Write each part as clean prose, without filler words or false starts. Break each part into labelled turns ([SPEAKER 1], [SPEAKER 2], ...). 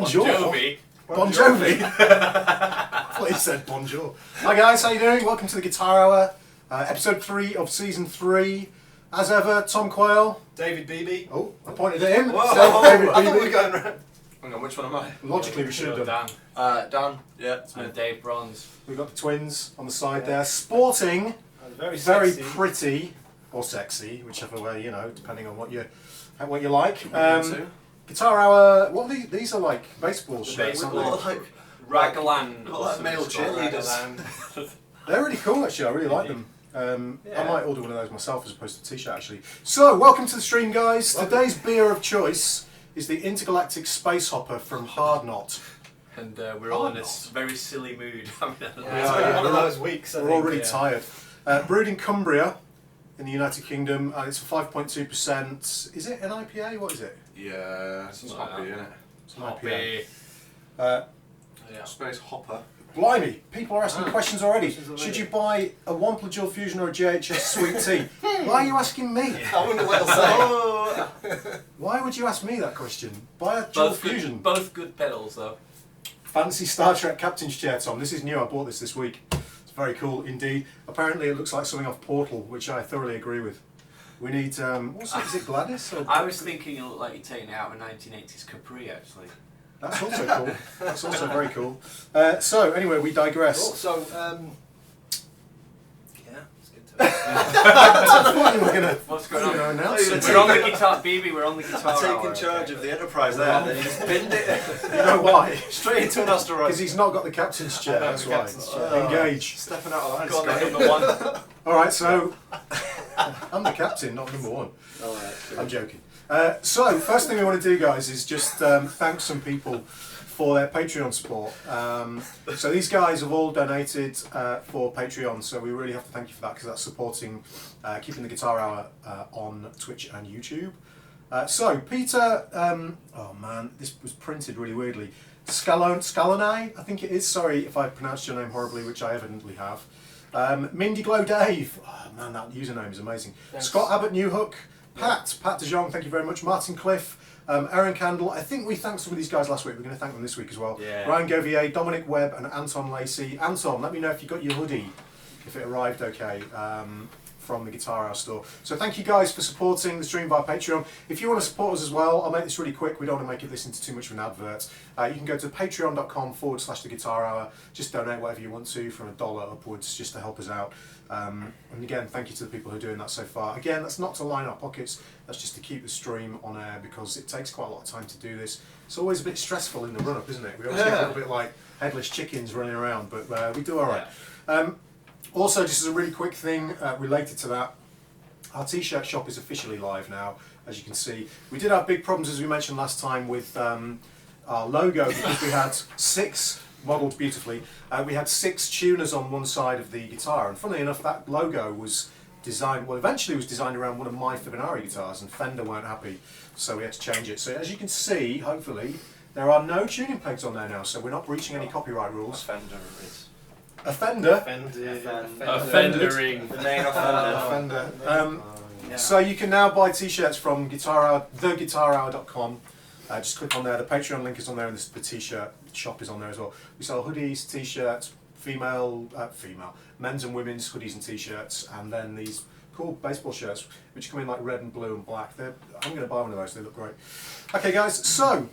[SPEAKER 1] Bonjour.
[SPEAKER 2] Jovi.
[SPEAKER 1] Bon Jovi. I thought you said bonjour. Hi guys, how you doing? Welcome to the Guitar Hour, episode 3 of season 3. As ever, Tom Quayle.
[SPEAKER 3] David Beebe.
[SPEAKER 1] Oh, I pointed at him.
[SPEAKER 3] Whoa,
[SPEAKER 1] David
[SPEAKER 3] I thought we
[SPEAKER 1] Beebe.
[SPEAKER 3] were going round. Hang on, which one am I?
[SPEAKER 1] Logically, we should have done.
[SPEAKER 2] Dan.
[SPEAKER 3] Dan. Yeah.
[SPEAKER 2] And Dave Bronze.
[SPEAKER 1] We've got the twins on the side there, sporting
[SPEAKER 3] Very
[SPEAKER 1] very
[SPEAKER 3] sexy.
[SPEAKER 1] pretty or sexy, whichever way, you know, depending on what you like. Guitar Hour. What are these are like baseball shirts, aren't
[SPEAKER 3] Well,
[SPEAKER 1] they?
[SPEAKER 3] like
[SPEAKER 2] Ragland.
[SPEAKER 3] like male cheerleaders.
[SPEAKER 1] They're really cool actually. I really like them. I
[SPEAKER 2] Yeah.
[SPEAKER 1] might order one of those myself as opposed to a t-shirt actually. So, welcome to the stream, guys. Today's beer of choice is the Intergalactic Space Hopper from Hard Knot.
[SPEAKER 2] And we're all in this very silly mood. I mean,
[SPEAKER 3] Yeah,
[SPEAKER 1] Yeah,
[SPEAKER 3] it's been
[SPEAKER 1] yeah.
[SPEAKER 3] one of those weeks.
[SPEAKER 1] We're all really tired. Brewed in Cumbria, in the United Kingdom, and it's 5.2%. Is it an IPA? What is it?
[SPEAKER 3] Yeah, it's
[SPEAKER 2] Something
[SPEAKER 3] hoppy,
[SPEAKER 2] like
[SPEAKER 3] isn't it?
[SPEAKER 1] It's an
[SPEAKER 2] Hoppy.
[SPEAKER 1] IPA.
[SPEAKER 3] Yeah. Space hopper.
[SPEAKER 1] Blimey, people are asking questions already.
[SPEAKER 3] Questions already.
[SPEAKER 1] Should you buy a Wampler Dual Fusion or a JHS Sweet Tea? Why are you asking me?
[SPEAKER 3] I wonder what he'll say.
[SPEAKER 1] Why would you ask me that question? Buy a Dual
[SPEAKER 2] Both
[SPEAKER 1] Fusion.
[SPEAKER 2] both good pedals though.
[SPEAKER 1] Fancy Star Trek Captain's Chair, Tom. This is new. I bought this week. It's very cool indeed. Apparently, it looks like something off Portal, which I thoroughly agree with. We need. What's it? Is it Gladys? Or
[SPEAKER 2] I was thinking it looked like you're taking it out of a 1980s Capri actually.
[SPEAKER 1] That's also cool. That's also very cool. So anyway, we digress.
[SPEAKER 3] So, yeah, let's get to it.
[SPEAKER 1] I thought you were gonna.
[SPEAKER 2] What's going on?
[SPEAKER 1] Announce it.
[SPEAKER 2] We're on the guitar, BB. We're on the guitar.
[SPEAKER 3] I've taken
[SPEAKER 2] hour,
[SPEAKER 3] charge
[SPEAKER 2] okay.
[SPEAKER 3] of the enterprise there, and then he just pinned it
[SPEAKER 1] You know why?
[SPEAKER 3] straight into an asteroid.
[SPEAKER 1] Because he's not got the captain's chair.
[SPEAKER 3] No,
[SPEAKER 1] That's
[SPEAKER 3] the
[SPEAKER 1] why.
[SPEAKER 3] captain's chair.
[SPEAKER 1] Engage.
[SPEAKER 3] Stepping out of line.
[SPEAKER 2] Go on then,
[SPEAKER 3] Scott.
[SPEAKER 2] number one.
[SPEAKER 1] All right. So I'm the captain, not number one.
[SPEAKER 3] Oh, yeah.
[SPEAKER 1] I'm joking. So first thing we want to do, guys, is just thank some people for their Patreon support. So these guys have all donated for Patreon, so we really have to thank you for that because that's supporting keeping the Guitar Hour on Twitch and YouTube. So Peter, oh man, this was printed really weirdly. Scalone, I think it is. Sorry if I pronounced your name horribly, which I evidently have. Mindy Glow Dave, oh man, that username is amazing.
[SPEAKER 3] Thanks.
[SPEAKER 1] Scott Abbott Newhook, Pat De Jong, thank you very much. Martin Cliff, Aaron Candle. I think we thanked some of these guys last week. We're going to thank them this week as well.
[SPEAKER 2] Yeah.
[SPEAKER 1] Ryan Govier, Dominic Webb, and Anton Lacey. Anton, let me know if you got your hoodie, if it arrived okay from the Guitar Hour store. So thank you guys for supporting the stream via Patreon. If you want to support us as well, I'll make this really quick. We don't want to make this into too much of an advert. You can go to patreon.com/the Guitar Hour. Just donate whatever you want to, from $1 upwards, just to help us out. And again, thank you to the people who are doing that so far. Again, that's not to line our pockets, that's just to keep the stream on air because it takes quite a lot of time to do this. It's always a bit stressful in the run-up, isn't it? We always get a little bit like headless chickens running around, but we do all right. Also, just as a really quick thing related to that, our t-shirt shop is officially live now, as you can see. We did have big problems, as we mentioned last time, with our logo because we had 6 modelled beautifully. We had 6 tuners on one side of the guitar, and funnily enough, that logo was designed, well, eventually was designed around one of my Fibonacci guitars, and Fender weren't happy, so we had to change it. So as you can see, hopefully, there are no tuning pegs on there now, so we're not breaching any copyright rules.
[SPEAKER 3] Fender is.
[SPEAKER 1] A Fender.
[SPEAKER 2] Offendering.
[SPEAKER 3] The main offender.
[SPEAKER 1] Fender. So you can now buy t-shirts from Guitar Hour, theguitarhour.com. Just click on there. The Patreon link is on there, and the t-shirt shop is on there as well. We sell hoodies, t-shirts, men's and women's hoodies and t-shirts, and then these cool baseball shirts which come in like red and blue and black. I'm going to buy one of those. They look great. Okay, guys. So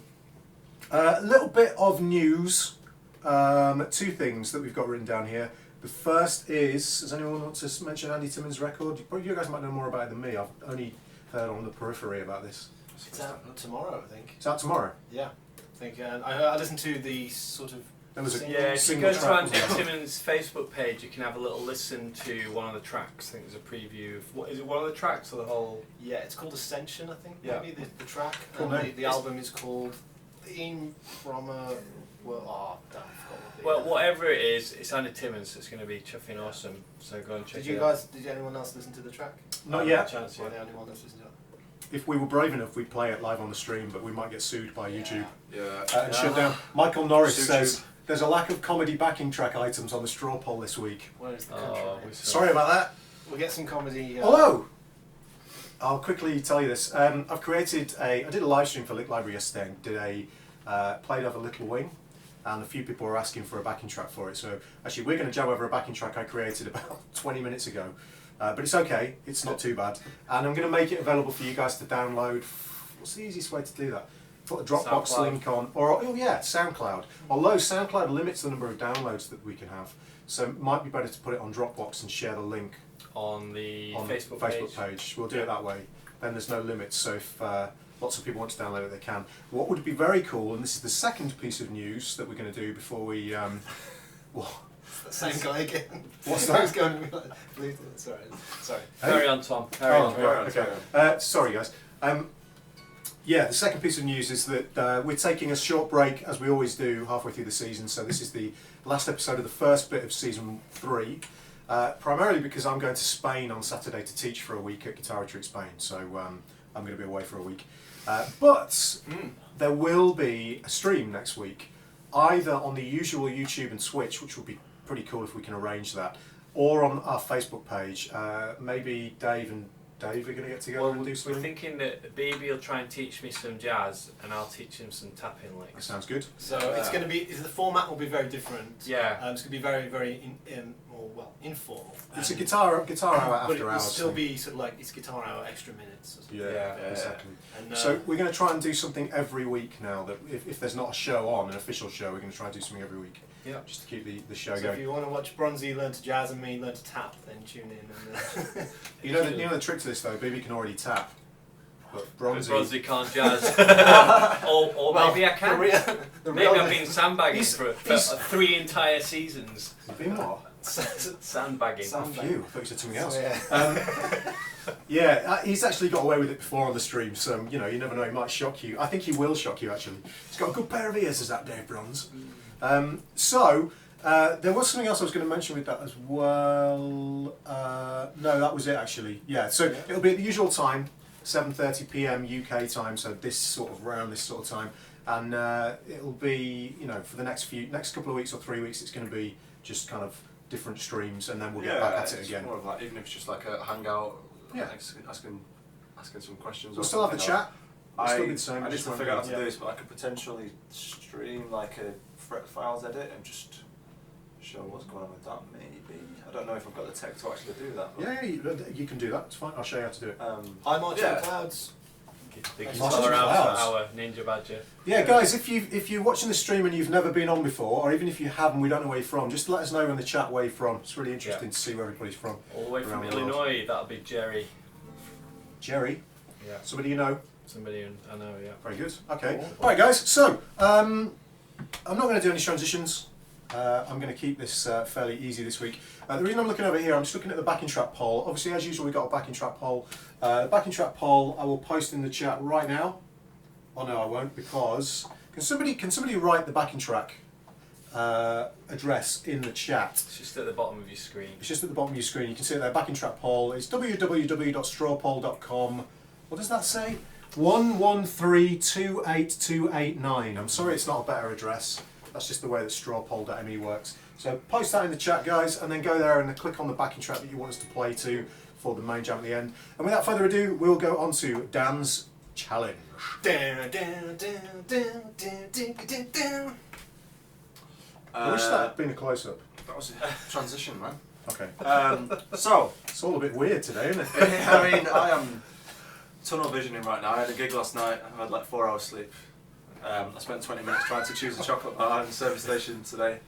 [SPEAKER 1] a little bit of news. 2 things that we've got written down here. The first is, does anyone want to mention Andy Timmons' record? You guys might know more about it than me. I've only heard on the periphery about this.
[SPEAKER 3] It's out tomorrow, I think.
[SPEAKER 1] It's out tomorrow.
[SPEAKER 3] Yeah. I think I listened to the sort of.
[SPEAKER 1] There was a
[SPEAKER 2] Yeah, if you
[SPEAKER 1] single
[SPEAKER 2] go to
[SPEAKER 1] track,
[SPEAKER 2] Andy
[SPEAKER 1] wasn't there?
[SPEAKER 2] Timmons' Facebook page, you can have a little listen to one of the tracks. I think there's a preview of, what is it, one of the tracks or the whole?
[SPEAKER 3] Yeah, it's called Ascension, I think.
[SPEAKER 2] Yeah.
[SPEAKER 3] Maybe the track.
[SPEAKER 1] Cool
[SPEAKER 3] And
[SPEAKER 1] name.
[SPEAKER 3] the album is called Theme from a. Well, damn, I forgot what the.
[SPEAKER 2] Well, whatever it is, it's Andy Timmons, so it's going to be chuffing awesome. So go and check
[SPEAKER 3] Did you
[SPEAKER 2] it out.
[SPEAKER 3] guys? Did anyone else listen to the track?
[SPEAKER 1] Not yet.
[SPEAKER 2] Chance,
[SPEAKER 3] Or
[SPEAKER 2] yeah.
[SPEAKER 3] the only one that's listened to it?
[SPEAKER 1] If we were brave enough, we'd play it live on the stream, but we might get sued by YouTube
[SPEAKER 3] Yeah.
[SPEAKER 1] and shut down. Michael Norris
[SPEAKER 3] Suit
[SPEAKER 1] says there's a lack of comedy backing track items on the straw poll this week.
[SPEAKER 3] Where is the country?
[SPEAKER 2] Oh,
[SPEAKER 3] name?
[SPEAKER 1] Sorry about that.
[SPEAKER 3] We'll get some comedy.
[SPEAKER 1] Hello. I'll quickly tell you this. I did a live stream for Lick Library yesterday and did a played over Little Wing, and a few people were asking for a backing track for it. So actually we're going to jam over a backing track I created about 20 minutes ago. But it's okay, it's not too bad. And I'm going to make it available for you guys to download. What's the easiest way to do that? Put a Dropbox
[SPEAKER 2] SoundCloud.
[SPEAKER 1] link on, or oh yeah, SoundCloud. Although SoundCloud limits the number of downloads that we can have, so it might be better to put it on Dropbox and share the link
[SPEAKER 2] On the
[SPEAKER 1] on
[SPEAKER 2] Facebook
[SPEAKER 1] page. We'll do it that way. Then there's no limits. So if lots of people want to download it, they can. What would be very cool, and this is the second piece of news that we're going to do before we. Well,
[SPEAKER 3] Same guy again.
[SPEAKER 1] What's
[SPEAKER 3] I
[SPEAKER 1] that?
[SPEAKER 3] was going to be like, sorry.
[SPEAKER 2] Carry on, Tom. Carry on.
[SPEAKER 1] Okay. Sorry, guys. Yeah, the second piece of news is that we're taking a short break, as we always do, halfway through the season. So this is the last episode of the first bit of season 3. Primarily because I'm going to Spain on Saturday to teach for a week at Guitar Retreat Spain. So I'm going to be away for a week. But there will be a stream next week, either on the usual YouTube and Twitch, which would be pretty cool if we can arrange that, or on our Facebook page. Maybe Dave and Dave are going to get together and do
[SPEAKER 2] We're
[SPEAKER 1] something.
[SPEAKER 2] thinking that Baby will try and teach me some jazz, and I'll teach him some tapping
[SPEAKER 1] That
[SPEAKER 2] licks.
[SPEAKER 1] sounds good.
[SPEAKER 3] So it's going to be, the format will be very different.
[SPEAKER 2] Yeah.
[SPEAKER 3] It's going to be very, very informal.
[SPEAKER 1] It's a guitar hour
[SPEAKER 3] but it
[SPEAKER 1] after
[SPEAKER 3] will
[SPEAKER 1] hours.
[SPEAKER 3] still
[SPEAKER 1] thing.
[SPEAKER 3] be sort of like, it's guitar hour extra minutes. Or something.
[SPEAKER 1] Yeah,
[SPEAKER 2] Yeah.
[SPEAKER 1] exactly.
[SPEAKER 3] And,
[SPEAKER 1] So we're going to try and do something every week now. That if there's not a show on, an official show, we're going to try and do something every week.
[SPEAKER 2] Yeah.
[SPEAKER 1] Just to keep the show
[SPEAKER 3] so
[SPEAKER 1] going.
[SPEAKER 3] if you want to watch Bronzy learn to jazz and me learn to tap, then tune in. And,
[SPEAKER 1] You know the trick to this though. Baby can already tap, but Bronzy.
[SPEAKER 2] Bronzy can't jazz. or
[SPEAKER 3] Well,
[SPEAKER 2] maybe I can.
[SPEAKER 3] the
[SPEAKER 2] Maybe I've been sandbagging
[SPEAKER 1] He's-
[SPEAKER 2] for
[SPEAKER 1] he's-
[SPEAKER 2] 3 entire seasons.
[SPEAKER 1] Been what?
[SPEAKER 2] Sandbagging.
[SPEAKER 3] Sand-
[SPEAKER 1] Oh, phew, I thought you said something else.
[SPEAKER 3] Yeah.
[SPEAKER 1] Yeah, he's actually got away with it before on the stream, so you know, you never know, he might shock you. I think he will shock you actually. He's got a good pair of ears, as that Dave Bronze. There was something else I was going to mention with that as well. No, that was it actually. Yeah, so it'll be at the usual time, 7:30 p.m. UK time, so this sort of around this sort of time, and it'll be, you know, for the next couple of weeks or 3 weeks, it's going to be just kind of different streams, and then we'll get back at it
[SPEAKER 4] it's
[SPEAKER 1] again.
[SPEAKER 4] more of like, even if it's just like a hangout,
[SPEAKER 1] Yeah.
[SPEAKER 4] asking some questions.
[SPEAKER 1] We'll
[SPEAKER 4] or
[SPEAKER 1] still have the
[SPEAKER 4] something
[SPEAKER 1] chat. We'll still be the same.
[SPEAKER 4] I need
[SPEAKER 1] just
[SPEAKER 4] to
[SPEAKER 1] won't
[SPEAKER 4] figure out
[SPEAKER 1] be-
[SPEAKER 4] how to do this, but I could potentially stream like a fret files edit and just show what's going on with that. Maybe I don't know if I've got the tech to actually do that. But,
[SPEAKER 1] Yeah, you can do that. It's fine. I'll show you how to do it.
[SPEAKER 3] I march
[SPEAKER 4] Yeah.
[SPEAKER 3] on the clouds.
[SPEAKER 2] The
[SPEAKER 1] March
[SPEAKER 2] guitar
[SPEAKER 1] on the
[SPEAKER 2] out
[SPEAKER 1] clouds.
[SPEAKER 2] for our Ninja Badger.
[SPEAKER 1] Yeah, guys, if you're watching the stream and you've never been on before, or even if you have and we don't know where you're from, just let us know in the chat where you're from. It's really interesting to see where everybody's from.
[SPEAKER 2] All the way from
[SPEAKER 1] Around the world.
[SPEAKER 2] Illinois, that'll be Jerry.
[SPEAKER 1] Jerry,
[SPEAKER 2] Yeah.
[SPEAKER 1] somebody you know.
[SPEAKER 2] Somebody I know, yeah.
[SPEAKER 1] Very good. Okay.
[SPEAKER 3] Cool.
[SPEAKER 1] All right, guys. So I'm not going to do any transitions. I'm going to keep this fairly easy this week. The reason I'm looking over here, I'm just looking at the backing track poll. Obviously, as usual, we've got a backing track poll. The backing track poll I will post in the chat right now. Oh no, I won't, because can somebody write the backing track address in the chat?
[SPEAKER 2] It's just at the bottom of your screen.
[SPEAKER 1] It's just at the bottom of your screen. You can see it there. Backing track poll. It's www.strawpoll.com. What does that say? 113282889. I'm sorry, it's not a better address. That's just the way that strawpoll.me works. So post that in the chat, guys, and then go there and click on the backing track that you want us to play to for the main jam at the end. And without further ado, we'll go on to Dan's challenge. I wish that had been a close-up.
[SPEAKER 4] That was a transition, man.
[SPEAKER 1] Okay.
[SPEAKER 4] So
[SPEAKER 1] It's all a bit weird today, isn't it?
[SPEAKER 4] I mean, I am tunnel visioning right now. I had a gig last night. I had like 4 hours sleep. I spent 20 minutes trying to choose a chocolate bar in the service station today.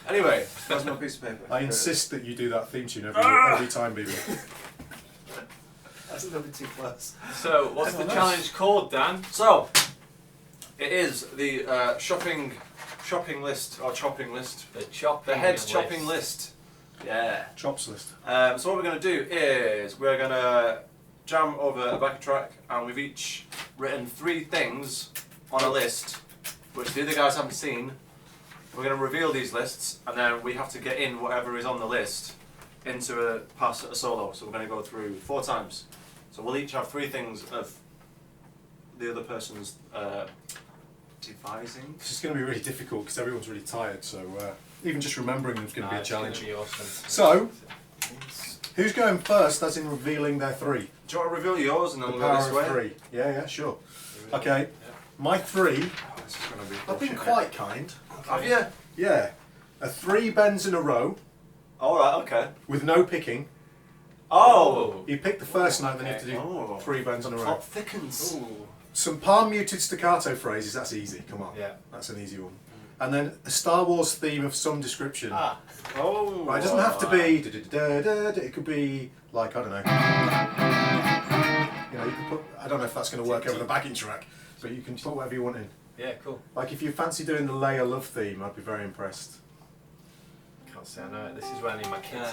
[SPEAKER 4] Anyway, that's my piece of paper.
[SPEAKER 1] I insist that you do that theme tune every time, baby.
[SPEAKER 3] That's a little bit too close.
[SPEAKER 2] So, what's the challenge called, Dan?
[SPEAKER 4] So, it is the shopping list or chopping list.
[SPEAKER 2] The chopping
[SPEAKER 4] The head
[SPEAKER 2] list.
[SPEAKER 4] chopping list. Yeah.
[SPEAKER 1] Chops list.
[SPEAKER 4] So what we're going to do is we're going to jam over a backing track, and we've each written 3 things on a list which the other guys haven't seen. We're going to reveal these lists, and then we have to get in whatever is on the list into a pass at a solo. So we're going to go through 4 times. So we'll each have 3 things of the other person's devising.
[SPEAKER 1] This is going to be really difficult because everyone's really tired, so even just remembering them is going to be a
[SPEAKER 2] It's gonna
[SPEAKER 1] challenge.
[SPEAKER 2] be awesome.
[SPEAKER 1] So, who's going first, as in revealing their 3?
[SPEAKER 4] Do you want to reveal yours and then
[SPEAKER 1] The
[SPEAKER 4] we'll go
[SPEAKER 1] power
[SPEAKER 4] this way?
[SPEAKER 1] of 3. Yeah, sure. Okay, my 3
[SPEAKER 4] Oh, this is gonna be.
[SPEAKER 1] I've been
[SPEAKER 4] bullshit.
[SPEAKER 1] quite kind.
[SPEAKER 4] Have you?
[SPEAKER 1] Yeah. 3 bends in a row
[SPEAKER 4] All right. Okay.
[SPEAKER 1] with no picking.
[SPEAKER 4] Oh.
[SPEAKER 1] You pick the first note, then you have to do
[SPEAKER 4] Oh.
[SPEAKER 1] 3 bends in a row.
[SPEAKER 4] Plot thickens.
[SPEAKER 2] Ooh.
[SPEAKER 1] Some palm muted staccato phrases, that's easy, come on.
[SPEAKER 2] Yeah.
[SPEAKER 1] That's an easy one. And then a Star Wars theme of some description.
[SPEAKER 3] Ah.
[SPEAKER 4] Oh.
[SPEAKER 1] Right, it doesn't have to be da-da-da-da-da, it could be like, I don't know. You know, you can put, I don't know if that's going to work over the backing track, but you can put whatever you want in.
[SPEAKER 2] Yeah, cool.
[SPEAKER 1] Like if you fancy doing the Leia love theme, I'd be very impressed.
[SPEAKER 2] Can't say I know it. This is where I need my kids.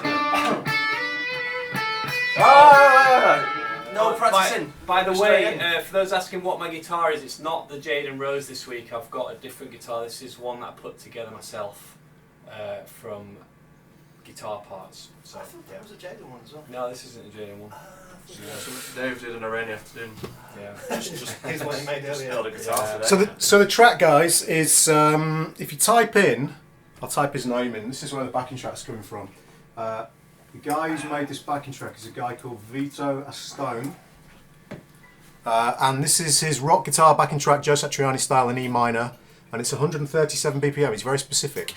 [SPEAKER 4] No practicing.
[SPEAKER 2] By the
[SPEAKER 4] Straight
[SPEAKER 2] way,
[SPEAKER 4] in.
[SPEAKER 2] for those asking what my guitar is, it's not the Jade and Rose this week. I've got a different guitar. This is one that I put together myself from guitar parts. So
[SPEAKER 3] I thought that was a Jaden one as well.
[SPEAKER 2] no, this isn't a Jade one.
[SPEAKER 4] Yeah, so Dave did an Iranian afternoon.
[SPEAKER 2] Yeah.
[SPEAKER 3] Just here's what he made
[SPEAKER 4] Just
[SPEAKER 3] earlier.
[SPEAKER 4] held a guitar
[SPEAKER 2] Yeah.
[SPEAKER 4] today.
[SPEAKER 1] So the track, guys, is if you type in, I'll type his name in. This is where the backing track's coming from. The guy who's made this backing track is a guy called Vito Astone. And this is his rock guitar backing track, Joe Satriani style in E minor, and it's 137 BPM. It's very specific.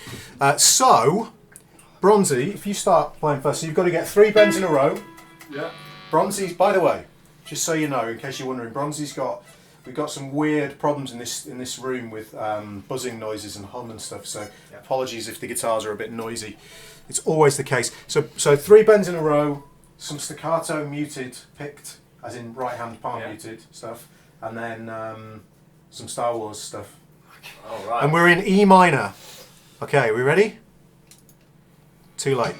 [SPEAKER 1] So, Bronzy, if you start playing first, so you've got to get 3 bends in a row.
[SPEAKER 4] Yeah.
[SPEAKER 1] Bronzy's, by the way, just so you know, in case you're wondering, we've got some weird problems in this room with buzzing noises and hum and stuff. So
[SPEAKER 2] Yeah.
[SPEAKER 1] apologies if the guitars are a bit noisy. It's always the case. So 3 bends in a row, some staccato muted picked, as in right hand palm
[SPEAKER 2] Yeah.
[SPEAKER 1] muted stuff, and then some Star Wars stuff.
[SPEAKER 4] All right.
[SPEAKER 1] And we're in E minor. Okay, we ready? Too late.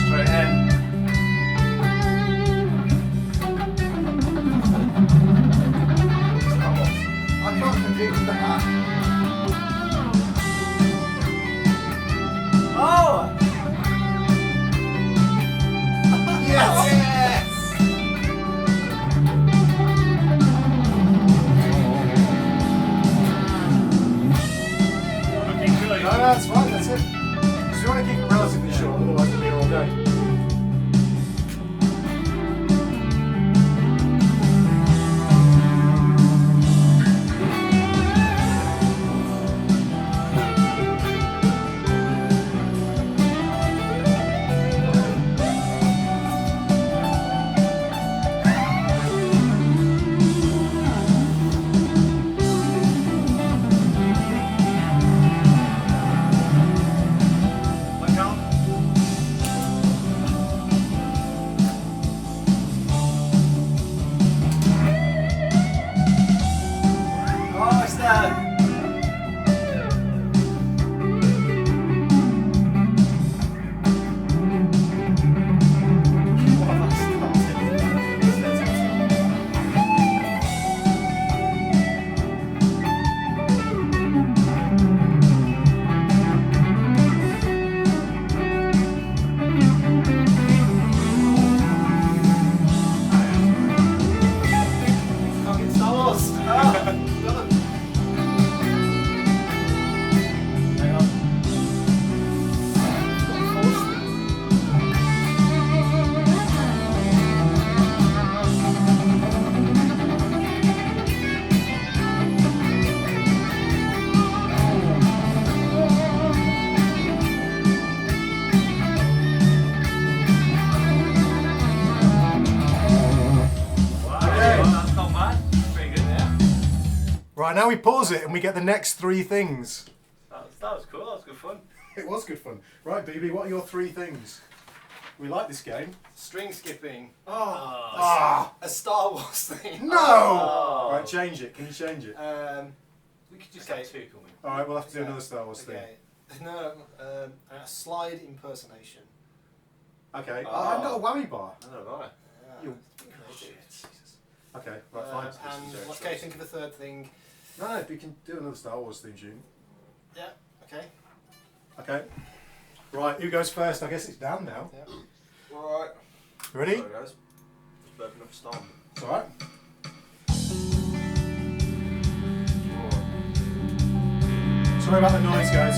[SPEAKER 4] Straight in.
[SPEAKER 1] I can't compete with that.
[SPEAKER 4] Oh.
[SPEAKER 1] Yes!
[SPEAKER 2] Looking good.
[SPEAKER 1] No, that's fine, that's it. Because you want to keep it relatively short, otherwise we'll be here all day.
[SPEAKER 4] Look out. Oh, it's there.
[SPEAKER 3] Fucking Star Wars. Hang on.
[SPEAKER 2] That's not bad. Pretty good, yeah.
[SPEAKER 1] Right, now we pause it and we get the next 3 things.
[SPEAKER 2] That was cool. That was good fun.
[SPEAKER 1] It was good fun. Right, BB, what are your 3 things? We like this game.
[SPEAKER 3] String skipping.
[SPEAKER 1] Ah!
[SPEAKER 3] A Star Wars thing.
[SPEAKER 1] No!
[SPEAKER 2] Oh.
[SPEAKER 1] Right, change it. Can you change it?
[SPEAKER 2] We could just
[SPEAKER 3] Okay.
[SPEAKER 2] have 2, can we?
[SPEAKER 1] Alright, we'll have to do another Star Wars thing.
[SPEAKER 3] Okay. No, a slide impersonation.
[SPEAKER 1] Okay.
[SPEAKER 4] Oh.
[SPEAKER 1] I've got a whammy bar.
[SPEAKER 4] I don't know.
[SPEAKER 1] You- Okay, right, fine.
[SPEAKER 3] And okay, think of a third thing.
[SPEAKER 1] No, we can do another Star Wars theme tune.
[SPEAKER 3] Yeah. Okay.
[SPEAKER 1] Okay. Right, who goes first? I guess it's Dan now.
[SPEAKER 3] Yeah.
[SPEAKER 4] Alright.
[SPEAKER 1] You ready?
[SPEAKER 4] Sorry, guys. Just burping up a storm.
[SPEAKER 1] It's alright. Sorry about the noise, guys.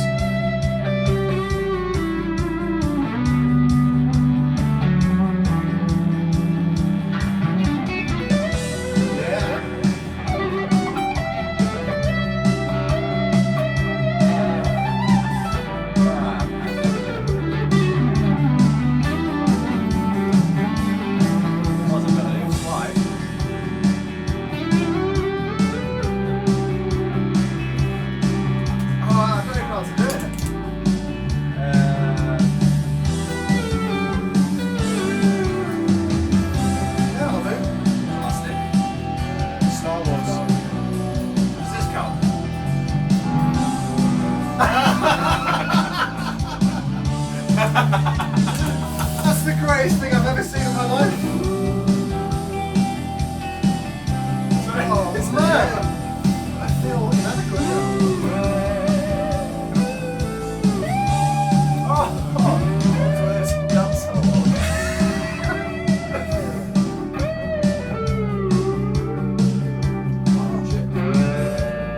[SPEAKER 1] I feel inadequate now.
[SPEAKER 4] That's so long. Oh, shit.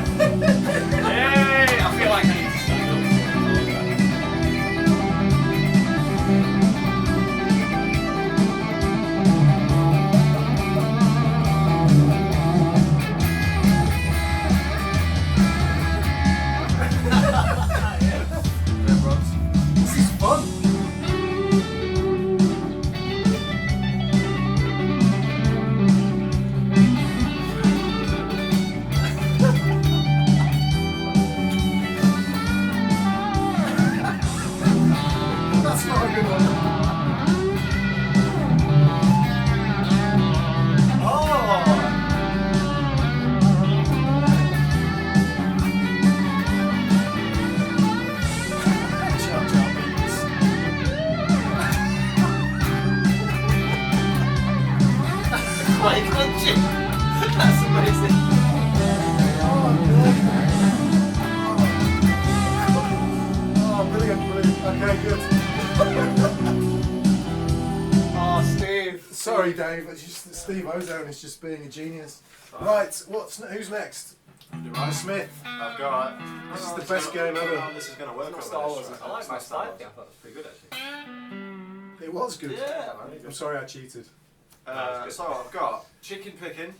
[SPEAKER 2] Hey, I feel like I need to stand up.
[SPEAKER 1] This is fun. That's not a good one. Chop, chop, beats.
[SPEAKER 3] Quite crunchy. That's amazing.
[SPEAKER 1] Oh, brilliant, brilliant. Okay, good.
[SPEAKER 3] Oh, Steve.
[SPEAKER 1] Sorry, Dave. It's just that Steve Ozone is just being a genius. Right, who's next? Ryan Smith.
[SPEAKER 4] I've got.
[SPEAKER 1] This is the best game ever.
[SPEAKER 4] Oh, this is going to work.
[SPEAKER 3] Not
[SPEAKER 4] over
[SPEAKER 3] Star
[SPEAKER 4] this,
[SPEAKER 3] Wars,
[SPEAKER 4] right?
[SPEAKER 2] I like my style. I thought it was pretty good actually.
[SPEAKER 1] It was good.
[SPEAKER 3] Yeah.
[SPEAKER 1] I'm sorry I cheated.
[SPEAKER 4] So I've got chicken picking.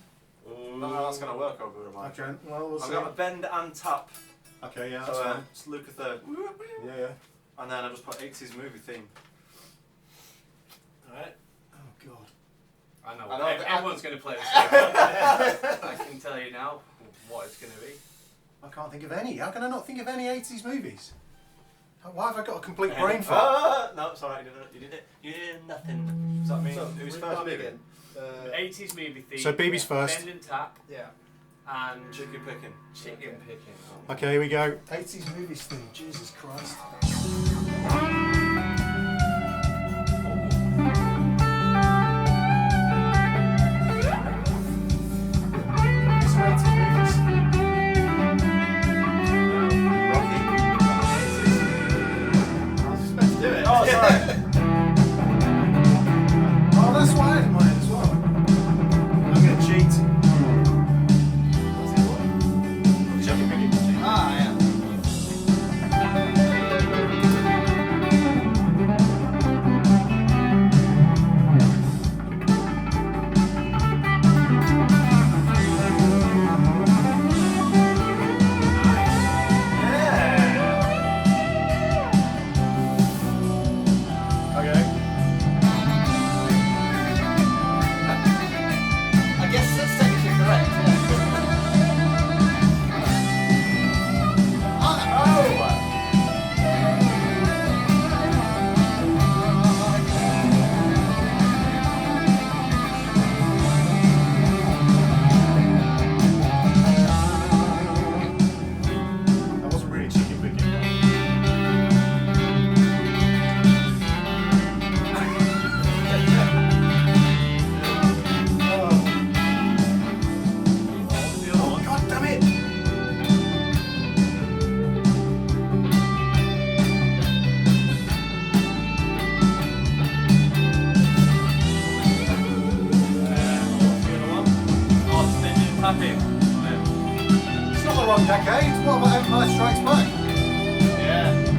[SPEAKER 4] I don't know how that's going to work over mine.
[SPEAKER 1] Okay, well, we'll
[SPEAKER 4] I've
[SPEAKER 1] see.
[SPEAKER 4] got a bend and tap.
[SPEAKER 1] Okay, yeah,
[SPEAKER 4] So
[SPEAKER 1] that's fine.
[SPEAKER 4] it's Luke III.
[SPEAKER 1] Yeah, yeah.
[SPEAKER 4] And then I just put 80s movie theme.
[SPEAKER 2] Alright.
[SPEAKER 1] Oh, God.
[SPEAKER 2] I know.
[SPEAKER 4] I know,
[SPEAKER 2] Everyone's going to play this game. I can tell you now what it's going to be.
[SPEAKER 1] I can't think of any. How can I not think of any 80s movies? Why have I got a complete brain fart?
[SPEAKER 4] No, it's alright. You did nothing. Does that mean who's first movie?
[SPEAKER 3] again?
[SPEAKER 2] 80s movie theme.
[SPEAKER 1] So BB's first.
[SPEAKER 2] Bend and tap
[SPEAKER 3] Yeah.
[SPEAKER 2] and
[SPEAKER 4] Chicken picking.
[SPEAKER 2] chicken picking.
[SPEAKER 1] Okay, here we go. 80s movies theme. Jesus Christ. These are 80s movies.
[SPEAKER 4] Rocky.
[SPEAKER 3] I was just about to do it.
[SPEAKER 4] Oh, sorry.
[SPEAKER 1] Oh, that's why I had in my head as well. I'm going to cheat.
[SPEAKER 4] Chicken picking.
[SPEAKER 3] Ah, yeah.
[SPEAKER 1] Okay.
[SPEAKER 3] I guess that's technically correct.
[SPEAKER 1] That wasn't really chicken picking. Oh, God damn it!
[SPEAKER 2] Oh, bend and tapping.
[SPEAKER 1] It's not the wrong decade. What about Empire Strikes Back?
[SPEAKER 2] Yeah.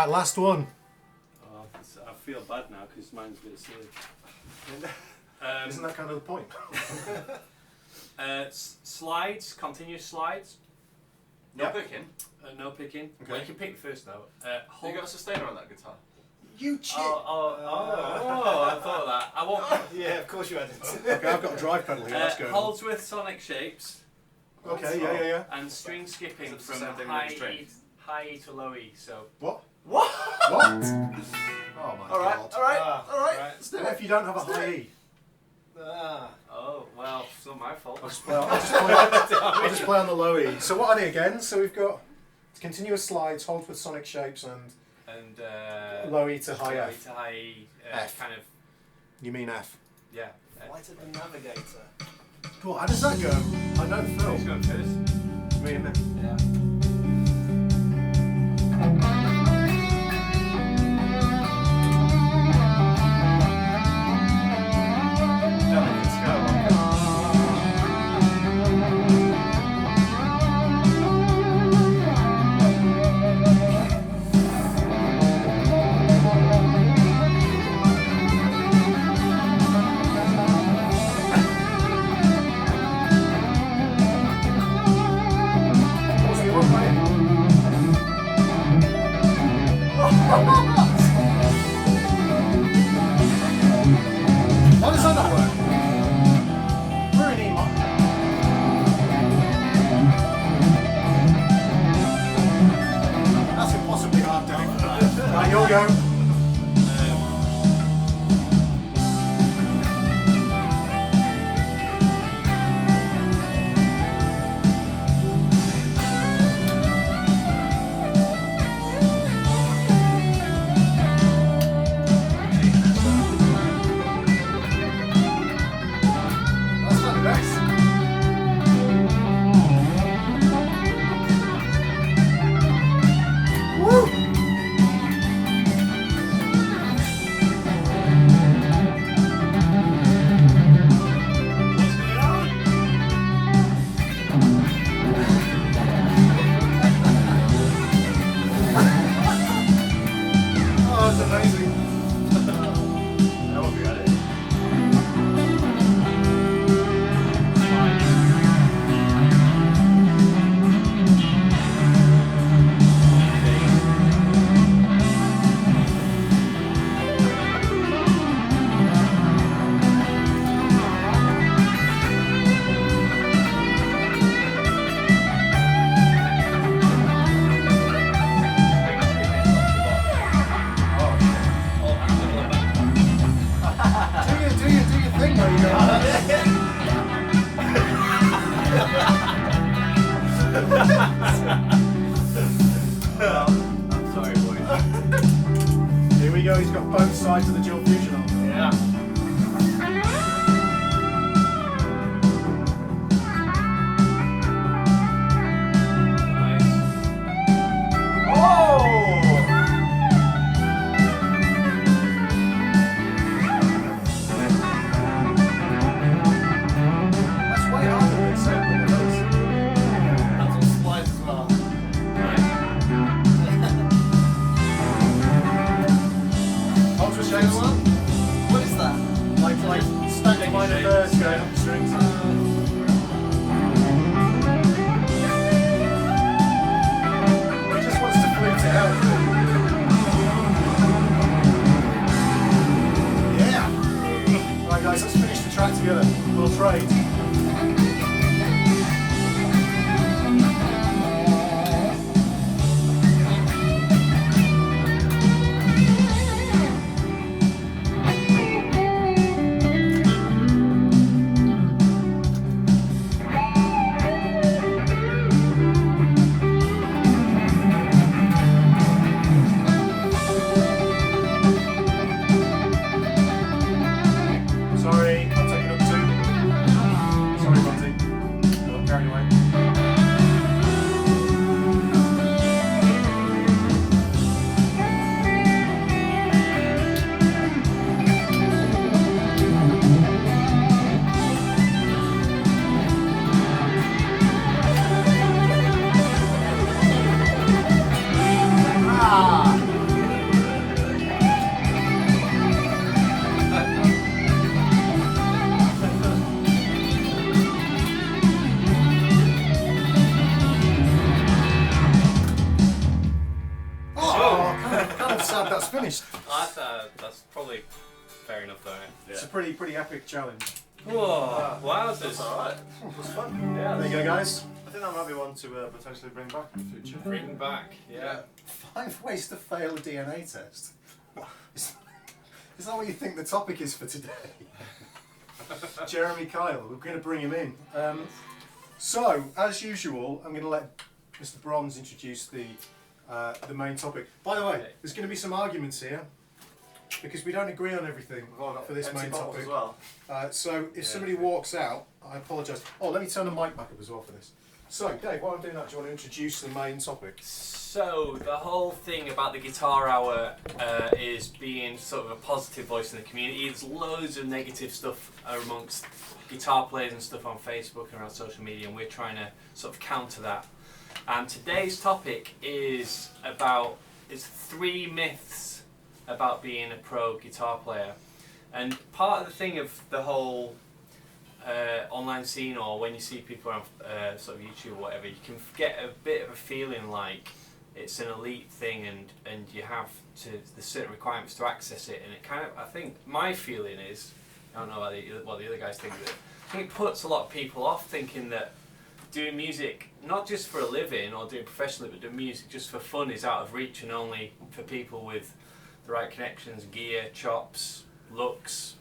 [SPEAKER 1] Right, last one.
[SPEAKER 5] Oh, I feel bad now because mine's a bit silly.
[SPEAKER 1] Isn't that kind of the point?
[SPEAKER 2] Slides, continuous slides.
[SPEAKER 4] No
[SPEAKER 1] Yep.
[SPEAKER 4] picking.
[SPEAKER 2] No picking.
[SPEAKER 1] Okay.
[SPEAKER 2] Well, you can pick the first note.
[SPEAKER 4] You got a sustainer on that guitar?
[SPEAKER 1] You chip.
[SPEAKER 2] I thought of that. I want
[SPEAKER 3] Yeah, of course you had it.
[SPEAKER 1] Okay, I've got a drive pedal here. That's going on.
[SPEAKER 2] holds with sonic shapes
[SPEAKER 1] Okay, yeah.
[SPEAKER 2] and string skipping
[SPEAKER 4] It's the
[SPEAKER 2] from
[SPEAKER 4] same thing with
[SPEAKER 2] high
[SPEAKER 4] string.
[SPEAKER 2] E to low E. So
[SPEAKER 1] What?
[SPEAKER 4] What?
[SPEAKER 1] What? Oh my
[SPEAKER 4] Alright,
[SPEAKER 1] god.
[SPEAKER 4] alright,
[SPEAKER 3] Ah,
[SPEAKER 4] alright.
[SPEAKER 3] right.
[SPEAKER 4] Let's do
[SPEAKER 1] What
[SPEAKER 4] it.
[SPEAKER 1] if you don't have a high E?
[SPEAKER 3] Ah.
[SPEAKER 2] well, it's not my fault.
[SPEAKER 1] I'll just play on the low E. So what are they again? So we've got continuous slides, holds with sonic shapes,
[SPEAKER 2] And
[SPEAKER 1] low E to high
[SPEAKER 2] low E
[SPEAKER 1] F.
[SPEAKER 2] to high E,
[SPEAKER 1] F.
[SPEAKER 2] kind of
[SPEAKER 1] You mean F?
[SPEAKER 2] yeah.
[SPEAKER 3] Light of the Navigator.
[SPEAKER 1] Cool, how does that go? I know the
[SPEAKER 2] Who's
[SPEAKER 1] film.
[SPEAKER 2] going first?
[SPEAKER 1] Me and
[SPEAKER 2] Yeah.
[SPEAKER 1] What's the one playing? Why does that not work? We're in E minor. That's impossibly hard, Dave. Right, you'll go. That's not the best. Woo! Oh, that's amazing.
[SPEAKER 4] That would be at it.
[SPEAKER 1] Do your thing where you go.
[SPEAKER 2] I'm sorry, boys.
[SPEAKER 1] Here we go, he's got both sides of the dual fusion on.
[SPEAKER 2] Yeah.
[SPEAKER 1] That's way harder than it sounded.
[SPEAKER 3] That's on slides as well.
[SPEAKER 1] Ultra shapes.
[SPEAKER 3] What is that?
[SPEAKER 1] Like stacked minor thirds going up the strings. He just wants to flute it out. Yeah! Right guys, let's finish the track together. We'll trade. Sorry, I'm taking up two. Sorry, Bunty. Got carried away. Ah! finished.
[SPEAKER 2] That's probably fair enough, though.
[SPEAKER 1] It's a pretty epic challenge.
[SPEAKER 2] Whoa, wowzers.
[SPEAKER 4] That's alright. It was fun.
[SPEAKER 2] Yeah,
[SPEAKER 1] There you go, guys.
[SPEAKER 4] I think that might be one to potentially bring back in the future.
[SPEAKER 2] bring back. Yeah.
[SPEAKER 1] 5 ways to fail a DNA test. Is that what you think the topic is for today? Jeremy Kyle, we're going to bring him in. So, as usual, I'm going to let Mr. Bronze introduce the main topic. By the way, there's going to be some arguments here because we don't agree on everything
[SPEAKER 4] We've all got
[SPEAKER 1] for this
[SPEAKER 4] empty
[SPEAKER 1] main
[SPEAKER 4] bottles
[SPEAKER 1] topic.
[SPEAKER 4] as well.
[SPEAKER 1] So, if somebody walks out, I apologise. Oh, let me turn the mic back up as well for this. So, Dave, while I'm doing that, do you want to introduce the main topic?
[SPEAKER 2] So the whole thing about the Guitar Hour is being sort of a positive voice in the community. There's loads of negative stuff amongst guitar players and stuff on Facebook and around social media, and we're trying to sort of counter that. And today's topic is 3 myths about being a pro guitar player. And part of the thing of the whole online scene, or when you see people on sort of YouTube or whatever, you can get a bit of a feeling like it's an elite thing and you have to, there's certain requirements to access it, and it kind of, I think my feeling is, I don't know about what the other guys think of it, I think it puts a lot of people off thinking that doing music, not just for a living or doing professionally, but doing music just for fun is out of reach and only for people with the right connections, gear, chops, looks,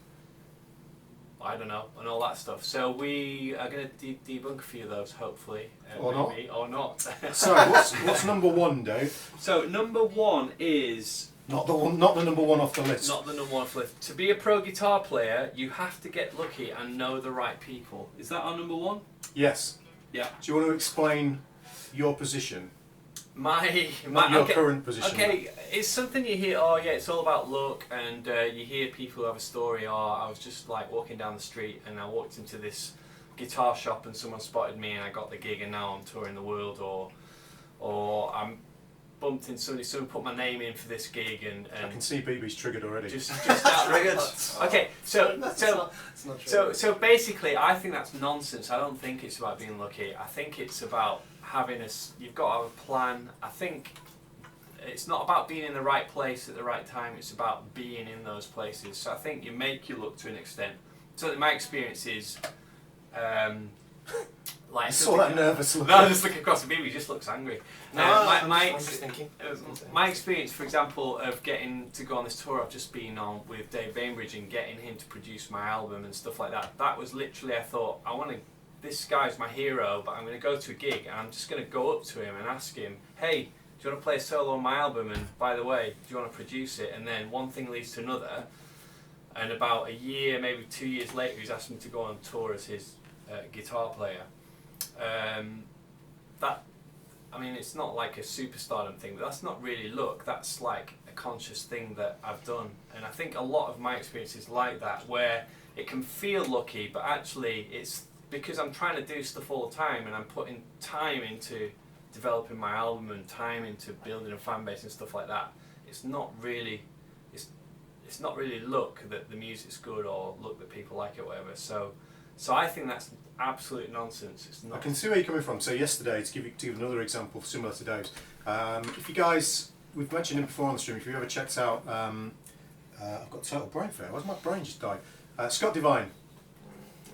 [SPEAKER 2] I don't know, and all that stuff. So we are going to debunk a few of those, hopefully.
[SPEAKER 1] Or
[SPEAKER 2] maybe, or not.
[SPEAKER 1] So, what's number 1, Dave?
[SPEAKER 2] So number 1 is...
[SPEAKER 1] Not the number 1 off the list.
[SPEAKER 2] Not the number 1 flip. To be a pro guitar player, you have to get lucky and know the right people. Is that our number 1?
[SPEAKER 1] Yes.
[SPEAKER 2] Yeah.
[SPEAKER 1] Do you want to explain your position?
[SPEAKER 2] Not
[SPEAKER 1] your current position.
[SPEAKER 2] Okay, it's something you hear, oh yeah, it's all about luck, and you hear people who have a story, oh, I was just like walking down the street and I walked into this guitar shop and someone spotted me and I got the gig and now I'm touring the world, or I'm bumped into somebody, someone put my name in for this gig and
[SPEAKER 1] I can see BB's triggered already.
[SPEAKER 2] just triggered. Okay, so basically I think that's nonsense. I don't think it's about being lucky. I think it's about having you've got to have a plan. I think it's not about being in the right place at the right time, it's about being in those places. So I think you make your look to an extent. So my experience is like...
[SPEAKER 1] I saw that nervous look.
[SPEAKER 2] No, I just look across the baby, he just looks angry. My experience, for example, of getting to go on this tour I've just been on with Dave Bainbridge and getting him to produce my album and stuff like that, that was literally, I thought, this guy's my hero, but I'm going to go to a gig and I'm just going to go up to him and ask him, hey, do you want to play a solo on my album, and by the way, do you want to produce it? And then one thing leads to another, and about a year, maybe 2 years later, he's asked me to go on tour as his guitar player. It's not like a superstardom thing, but that's not really luck, that's like a conscious thing that I've done. And I think a lot of my experience is like that, where it can feel lucky, but actually it's because I'm trying to do stuff all the time and I'm putting time into developing my album and time into building a fan base and stuff like that. It's not really luck that the music's good or luck that people like it or whatever. So I think that's absolute nonsense. It's not.
[SPEAKER 1] I can see where you're coming from. So yesterday, to give another example similar to Dave's, if you guys, we've mentioned him before on the stream, if you've ever checked out, I've got total brain failure, why's my brain just died? Scott Devine,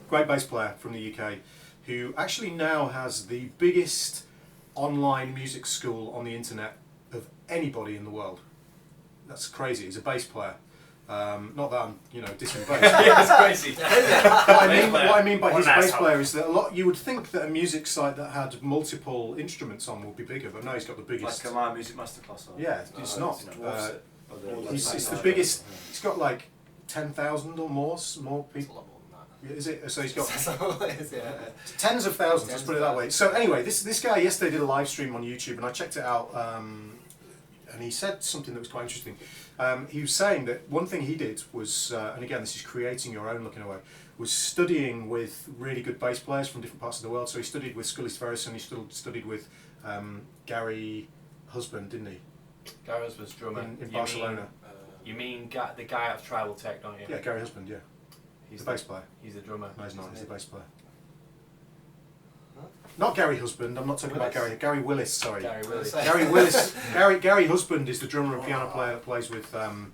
[SPEAKER 1] great bass player from the UK, who actually now has the biggest online music school on the internet of anybody in the world. That's crazy, he's a bass player. Not that I'm, dissing bass.
[SPEAKER 2] Yeah, it's crazy.
[SPEAKER 1] What I mean by his bass player is that you would think that a music site that had multiple instruments on would be bigger, but no, he's got the biggest.
[SPEAKER 4] Like My Music Masterclass.
[SPEAKER 1] Yeah, it's not. It's the
[SPEAKER 4] the
[SPEAKER 1] biggest. He's got like 10,000 or more
[SPEAKER 3] It's a
[SPEAKER 1] people.
[SPEAKER 3] lot more than that.
[SPEAKER 1] Is it? So he's got
[SPEAKER 3] Yeah.
[SPEAKER 1] tens of thousands. Let's put it that way. So anyway, this guy yesterday did a live stream on YouTube, and I checked it out. And he said something that was quite interesting. He was saying that one thing he did was, and again this is creating your own look in a way, was studying with really good bass players from different parts of the world. So he studied with Scully Sverrisson, he studied with Gary Husband, didn't he?
[SPEAKER 2] Gary Husband's drummer.
[SPEAKER 1] In Barcelona.
[SPEAKER 2] You mean the guy out of Tribal Tech, don't you?
[SPEAKER 1] Yeah, Gary Husband, yeah.
[SPEAKER 2] He's
[SPEAKER 1] the bass player.
[SPEAKER 2] He's the drummer.
[SPEAKER 1] No, he's not, he's the bass player. Not Gary Husband. I'm not talking about
[SPEAKER 2] Willis.
[SPEAKER 1] Gary Willis. Sorry.
[SPEAKER 2] Gary Willis.
[SPEAKER 1] Gary Willis. Gary Husband is the drummer and piano player that plays with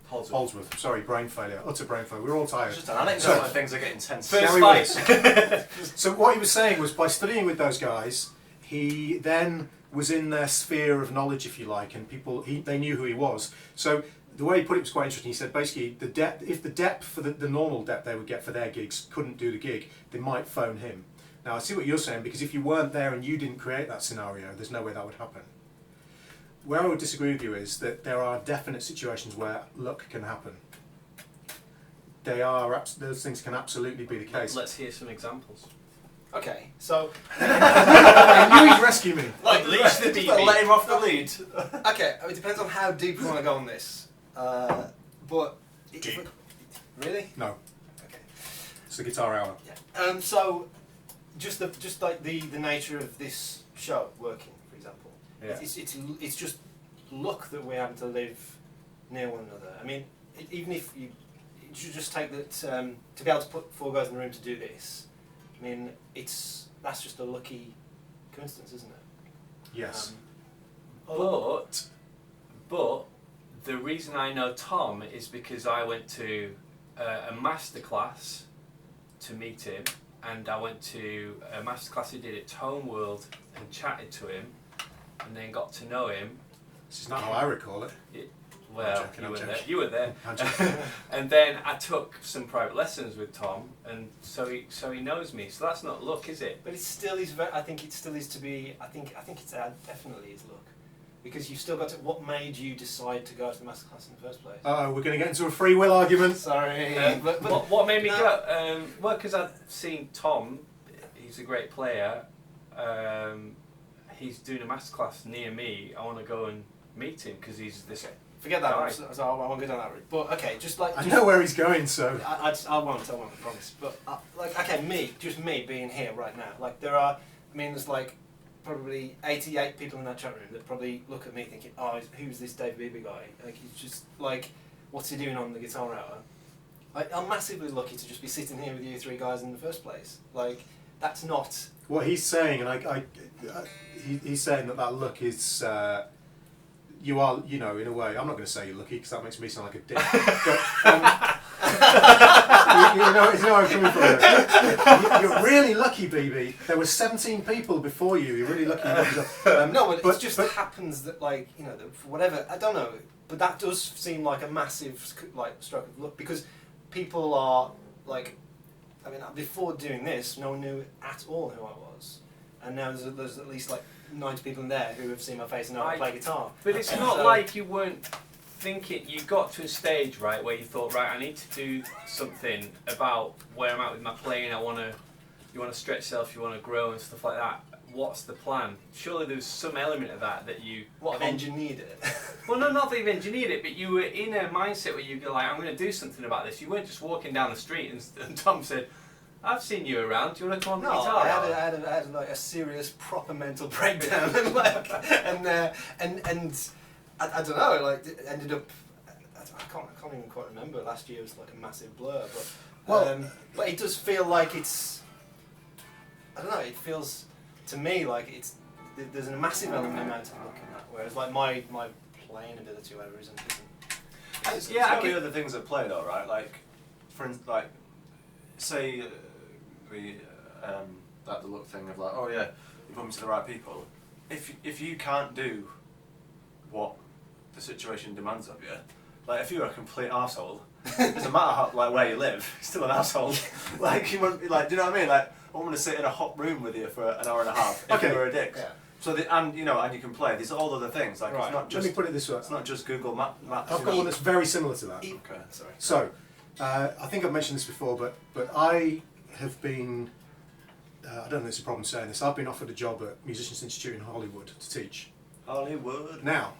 [SPEAKER 2] Holdsworth.
[SPEAKER 1] Holdsworth. Sorry, brain failure. Utter brain failure. We're all tired.
[SPEAKER 4] It's just an anecdote when things are getting tense.
[SPEAKER 2] First
[SPEAKER 1] Gary
[SPEAKER 2] fight.
[SPEAKER 1] Willis. So what he was saying was, by studying with those guys, he then was in their sphere of knowledge, if you like, and they knew who he was. So the way he put it was quite interesting. He said basically if the depth for the normal depth they would get for their gigs couldn't do the gig, they might phone him. Now I see what you're saying, because if you weren't there and you didn't create that scenario, there's no way that would happen. Where I would disagree with you is that there are definite situations where luck can happen. Those things can absolutely be the case.
[SPEAKER 2] Let's hear some examples.
[SPEAKER 3] Okay, so
[SPEAKER 1] I knew he'd rescue me.
[SPEAKER 2] Unleash the
[SPEAKER 4] Just
[SPEAKER 2] BB.
[SPEAKER 4] let him off the lead.
[SPEAKER 3] okay, it depends on how deep we want to go on this. But
[SPEAKER 1] Deep.
[SPEAKER 3] Really?
[SPEAKER 1] No,
[SPEAKER 3] Okay.
[SPEAKER 1] it's the guitar hour.
[SPEAKER 3] Yeah. So just like the nature of this show working, for example,
[SPEAKER 2] Yeah.
[SPEAKER 3] it's just luck that we happen to live near one another. I mean, even if you should just take that to be able to put 4 guys in the room to do this. I mean, that's just a lucky coincidence, isn't it?
[SPEAKER 1] Yes.
[SPEAKER 2] But the reason I know Tom is because I went to a masterclass to meet him, and I went to a masterclass he did at Tone World and chatted to him, and then got to know him.
[SPEAKER 1] This is not how I recall it.
[SPEAKER 2] Well,
[SPEAKER 1] joking,
[SPEAKER 2] you
[SPEAKER 1] I'm
[SPEAKER 2] were
[SPEAKER 1] joking.
[SPEAKER 2] there. You were there.
[SPEAKER 1] I'm joking.
[SPEAKER 2] And then I took some private lessons with Tom, and so he knows me. So that's not luck, is it?
[SPEAKER 3] But it still is. I think it still is to be. I think it's definitely is luck, because you've still got to. What made you decide to go to the masterclass in the first place?
[SPEAKER 1] Oh, we're going to get into a free will argument.
[SPEAKER 3] Sorry, but
[SPEAKER 2] What made me
[SPEAKER 3] no.
[SPEAKER 2] go? Well, because I'd seen Tom. He's a great player. He's doing a masterclass near me. I want to go and meet him because he's this.
[SPEAKER 3] Forget that.
[SPEAKER 2] Right.
[SPEAKER 3] So I won't go down that route. But okay,
[SPEAKER 1] I know where he's going, so.
[SPEAKER 3] I won't, I promise. But okay, just me being here right now. Like there's like probably 88 people in that chat room that probably look at me thinking, oh, who's this Dave Beebe guy? Like he's just like, what's he doing on the guitar hour? I'm massively lucky to just be sitting here with you 3 guys in the first place. Like that's not.
[SPEAKER 1] What he's saying, and he's saying that luck is. You are, in a way. I'm not going to say you're lucky because that makes me sound like a dick. But, you know where I'm coming from. You're really lucky, BB. There were 17 people before you. You're really lucky.
[SPEAKER 3] No, but it just happens that, like, for whatever, I don't know, but that does seem like a massive, like, stroke of luck, because people are, like, I mean, before doing this, no one knew at all who I was, and now there's at least, like, 90 people in there who have seen my face and know I play guitar.
[SPEAKER 2] But it's not like you weren't thinking. You got to a stage, right, where you thought, right, I need to do something about where I'm at with my playing. You want to stretch yourself, you want to grow and stuff like that. What's the plan? Surely there's some element of that you.
[SPEAKER 3] What, I've engineered it?
[SPEAKER 2] Well, no, not that you've engineered it, but you were in a mindset where you go like, I'm going to do something about this. You weren't just walking down the street and Tom said, I've seen you around. Do you want to come on the
[SPEAKER 3] No,
[SPEAKER 2] guitar?
[SPEAKER 3] I had like a serious, proper mental breakdown, and like, and I don't know, like, it ended up. I can't even quite remember. Last year was like a massive blur, but it does feel like it's. I don't know. It feels to me like there's a massive element of luck in that, whereas like my playing ability, or whatever, isn't.
[SPEAKER 4] It's got the other things at play though, right? Like, for instance, like, say. That the luck thing of like, oh yeah, you put me to the right people. If you can't do what the situation demands of you, like if you're a complete arsehole, it doesn't matter how, like where you live, you're still an arsehole. Like you want, like, do you know what I mean? Like I want to sit in a hot room with you for an hour and a half if
[SPEAKER 1] Okay.
[SPEAKER 4] you're a dick.
[SPEAKER 3] Yeah.
[SPEAKER 4] So and you can play. These are all other things. Like
[SPEAKER 3] Right.
[SPEAKER 4] it's not
[SPEAKER 1] Let
[SPEAKER 4] just.
[SPEAKER 1] me put it this way.
[SPEAKER 4] It's not just Google Maps.
[SPEAKER 1] I've got one that's very similar to that.
[SPEAKER 4] Okay.
[SPEAKER 3] Sorry.
[SPEAKER 1] So, I think I've mentioned this before, but I have been. I don't think it's a problem saying this. I've been offered a job at Musicians Institute in Hollywood to teach.
[SPEAKER 4] Hollywood.
[SPEAKER 1] Now,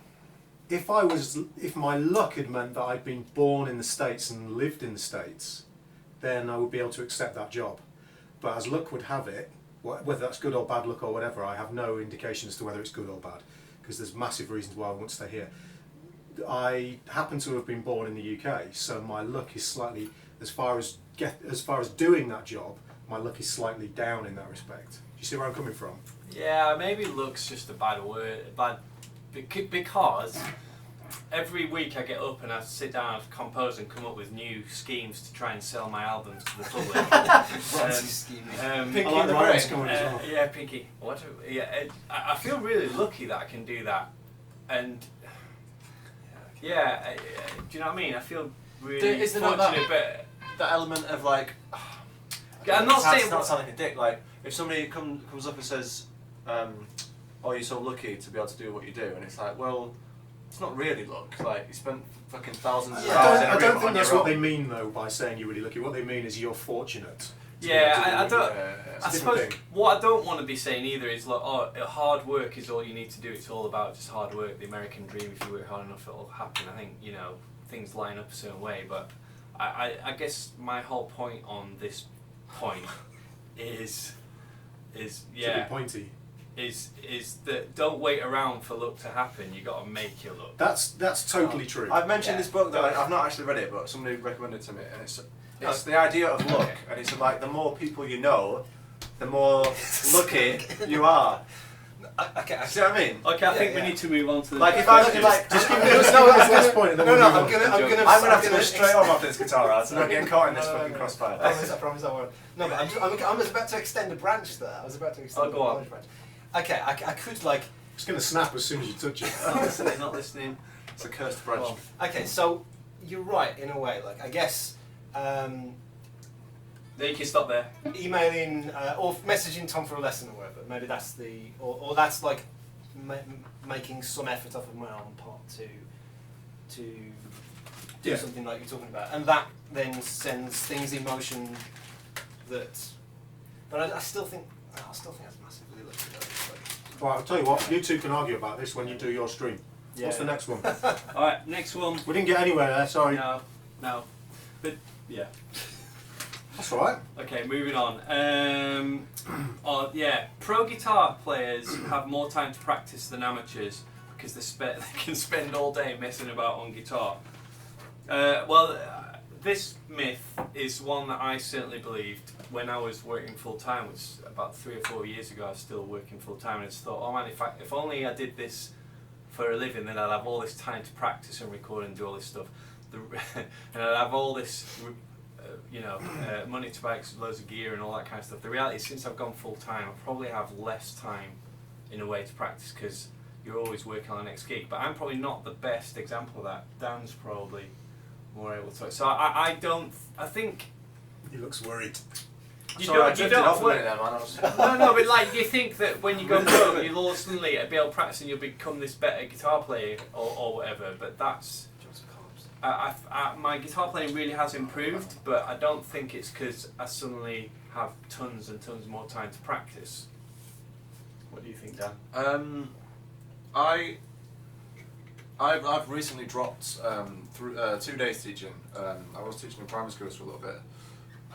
[SPEAKER 1] if my luck had meant that I'd been born in the States and lived in the States, then I would be able to accept that job. But as luck would have it, whether that's good or bad luck or whatever, I have no indication as to whether it's good or bad, because there's massive reasons why I won't stay here. I happen to have been born in the UK, so my luck is slightly, as far as doing that job, my luck is slightly down in that respect. Do you see where I'm coming from?
[SPEAKER 2] Yeah, maybe luck's just a bad word, because every week I get up and I sit down, I compose and come up with new schemes to try and sell my albums to the public.
[SPEAKER 3] Pinky
[SPEAKER 1] I like the rhymes coming as well.
[SPEAKER 2] Yeah, Pinky. I feel really lucky that I can do that, and do you know what I mean? I feel really
[SPEAKER 4] Is there not
[SPEAKER 2] fortunate, but
[SPEAKER 4] that element of like,
[SPEAKER 2] I'm not saying
[SPEAKER 4] not sounding like a dick. Like if somebody comes up and says, "Oh, you're so lucky to be able to do what you do," and it's like, well, it's not really luck. Like you spent fucking thousands of hours in a
[SPEAKER 1] I
[SPEAKER 4] room
[SPEAKER 1] don't
[SPEAKER 4] on
[SPEAKER 1] think that's
[SPEAKER 4] your
[SPEAKER 1] what
[SPEAKER 4] own.
[SPEAKER 1] they mean though by saying you're really lucky. What they mean is you're fortunate. to be
[SPEAKER 2] Yeah,
[SPEAKER 1] able to do
[SPEAKER 2] I
[SPEAKER 1] what
[SPEAKER 2] don't.
[SPEAKER 1] you do.
[SPEAKER 2] I
[SPEAKER 1] It's a different
[SPEAKER 2] suppose
[SPEAKER 1] thing.
[SPEAKER 2] what I don't want to be saying either is like, oh, hard work is all you need to do. It's all about just hard work. The American dream. If you work hard enough, it'll happen. I think things line up a certain way. But I guess my whole point on this point is
[SPEAKER 1] It's a bit pointy.
[SPEAKER 2] is that don't wait around for luck to happen. You got to make your luck.
[SPEAKER 1] That's totally true.
[SPEAKER 4] I've mentioned
[SPEAKER 2] Yeah.
[SPEAKER 4] this book that I've not actually read it, but somebody recommended it to me, and it's the idea of luck, and it's like the more people you know, the more lucky you are.
[SPEAKER 3] Okay,
[SPEAKER 4] See what I mean?
[SPEAKER 2] Okay, I think
[SPEAKER 3] Yeah.
[SPEAKER 2] we need to move on to the
[SPEAKER 4] Like if I
[SPEAKER 2] questions.
[SPEAKER 4] like,
[SPEAKER 1] Just give me this last point and then we'll move on.
[SPEAKER 3] I'm gonna
[SPEAKER 4] I'm gonna have to go straight on after this guitar out, so I'm not getting caught in this fucking crossfire.
[SPEAKER 3] I promise I won't. No, but I was about to extend a branch there. I was about to extend
[SPEAKER 2] Oh,
[SPEAKER 3] a
[SPEAKER 2] go on.
[SPEAKER 3] large branch. Okay, I could like.
[SPEAKER 1] It's going to snap as soon as you touch it.
[SPEAKER 2] Not listening. Not listening.
[SPEAKER 4] It's a cursed branch.
[SPEAKER 2] Well,
[SPEAKER 3] Okay, so you're right in a way. Like I guess
[SPEAKER 2] you can stop there.
[SPEAKER 3] emailing or messaging Tom for a lesson or whatever. Maybe that's or that's like making some effort off of my own part to do
[SPEAKER 1] Yeah.
[SPEAKER 3] something like you're talking about, and that then sends things in motion. But I still think that's massively lucky. Though.
[SPEAKER 1] Right, I'll tell you what, you two can argue about this when you do your stream. What's the next one?
[SPEAKER 2] All right, next one.
[SPEAKER 1] We didn't get anywhere there, sorry.
[SPEAKER 2] No, but yeah.
[SPEAKER 1] That's alright.
[SPEAKER 2] Okay, moving on. Pro guitar players have more time to practice than amateurs because they can spend all day messing about on guitar. This myth is one that I certainly believed when I was working full time, which was about 3 or 4 years ago. I was still working full time, and I just thought, oh man, if only I did this for a living, then I'd have all this time to practice and record and do all this stuff, and I'd have all this. Money to buy loads of gear and all that kind of stuff. The reality is, since I've gone full time, I probably have less time in a way to practice because you're always working on the next gig. But I'm probably not the best example of that. Dan's probably more able to. So I think
[SPEAKER 1] He looks worried.
[SPEAKER 2] you
[SPEAKER 4] Sorry, I
[SPEAKER 2] don't. You
[SPEAKER 4] drifted
[SPEAKER 2] don't
[SPEAKER 4] off a
[SPEAKER 2] work-
[SPEAKER 4] minute there, man. I was-
[SPEAKER 2] no, but like you think that when you go pro, you'll all suddenly be able to practice and you'll become this better guitar player or whatever. But that's. My guitar playing really has improved, but I don't think it's because I suddenly have tons and tons more time to practice. What do you think, Dan?
[SPEAKER 4] I've recently dropped through 2 days teaching. I was teaching in primary schools for a little bit,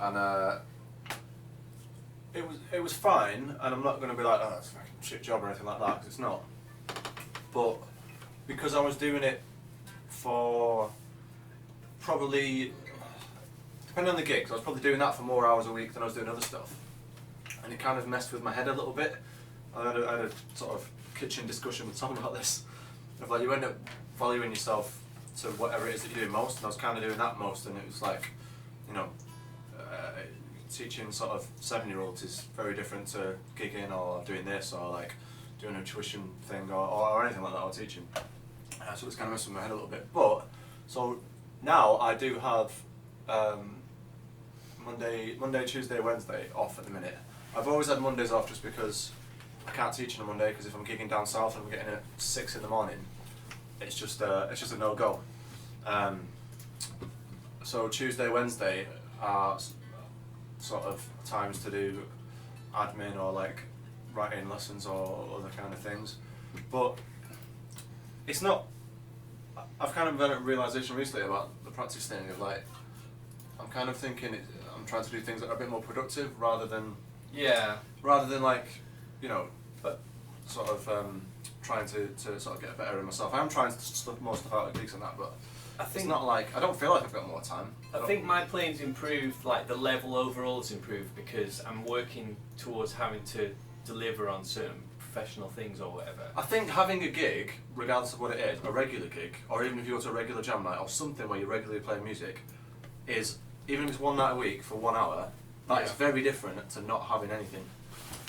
[SPEAKER 4] and it was fine. And I'm not going to be like, oh, it's a fucking shit job or anything like that, because it's not. But because I was doing it for probably, depending on the gigs, I was probably doing that for more hours a week than I was doing other stuff, and it kind of messed with my head a little bit. I had a sort of kitchen discussion with Tom about this, of like you end up valuing yourself to whatever it is that you're doing most, and I was kind of doing that most, and it was like, teaching sort of 7-year-olds is very different to gigging or doing this or like doing a tuition thing or anything like that or teaching. So it's kind of messing with my head a little bit. But so now I do have Monday, Tuesday, Wednesday off at the minute. I've always had Mondays off just because I can't teach on a Monday, because if I'm gigging down south and I'm getting at 6 in the morning, it's just a no-go. So Tuesday, Wednesday are sort of times to do admin or like writing lessons or other kind of things. But it's not. I've kind of had a realisation recently about the practice thing of like, I'm kind of thinking I'm trying to do things that are a bit more productive rather than like, but sort of trying to sort of get better in myself. I am trying to stuff more stuff out at gigs and that, but
[SPEAKER 2] I
[SPEAKER 4] It's
[SPEAKER 2] think
[SPEAKER 4] not like I don't feel like I've got more time.
[SPEAKER 2] I think my playing's improved, like the level overall has improved because I'm working towards having to deliver on certain professional things or whatever.
[SPEAKER 4] I think having a gig, regardless of what it is, a regular gig, or even if you go to a regular jam night or something where you regularly play music, is, even if it's one night a week for 1 hour, that is very different to not having anything.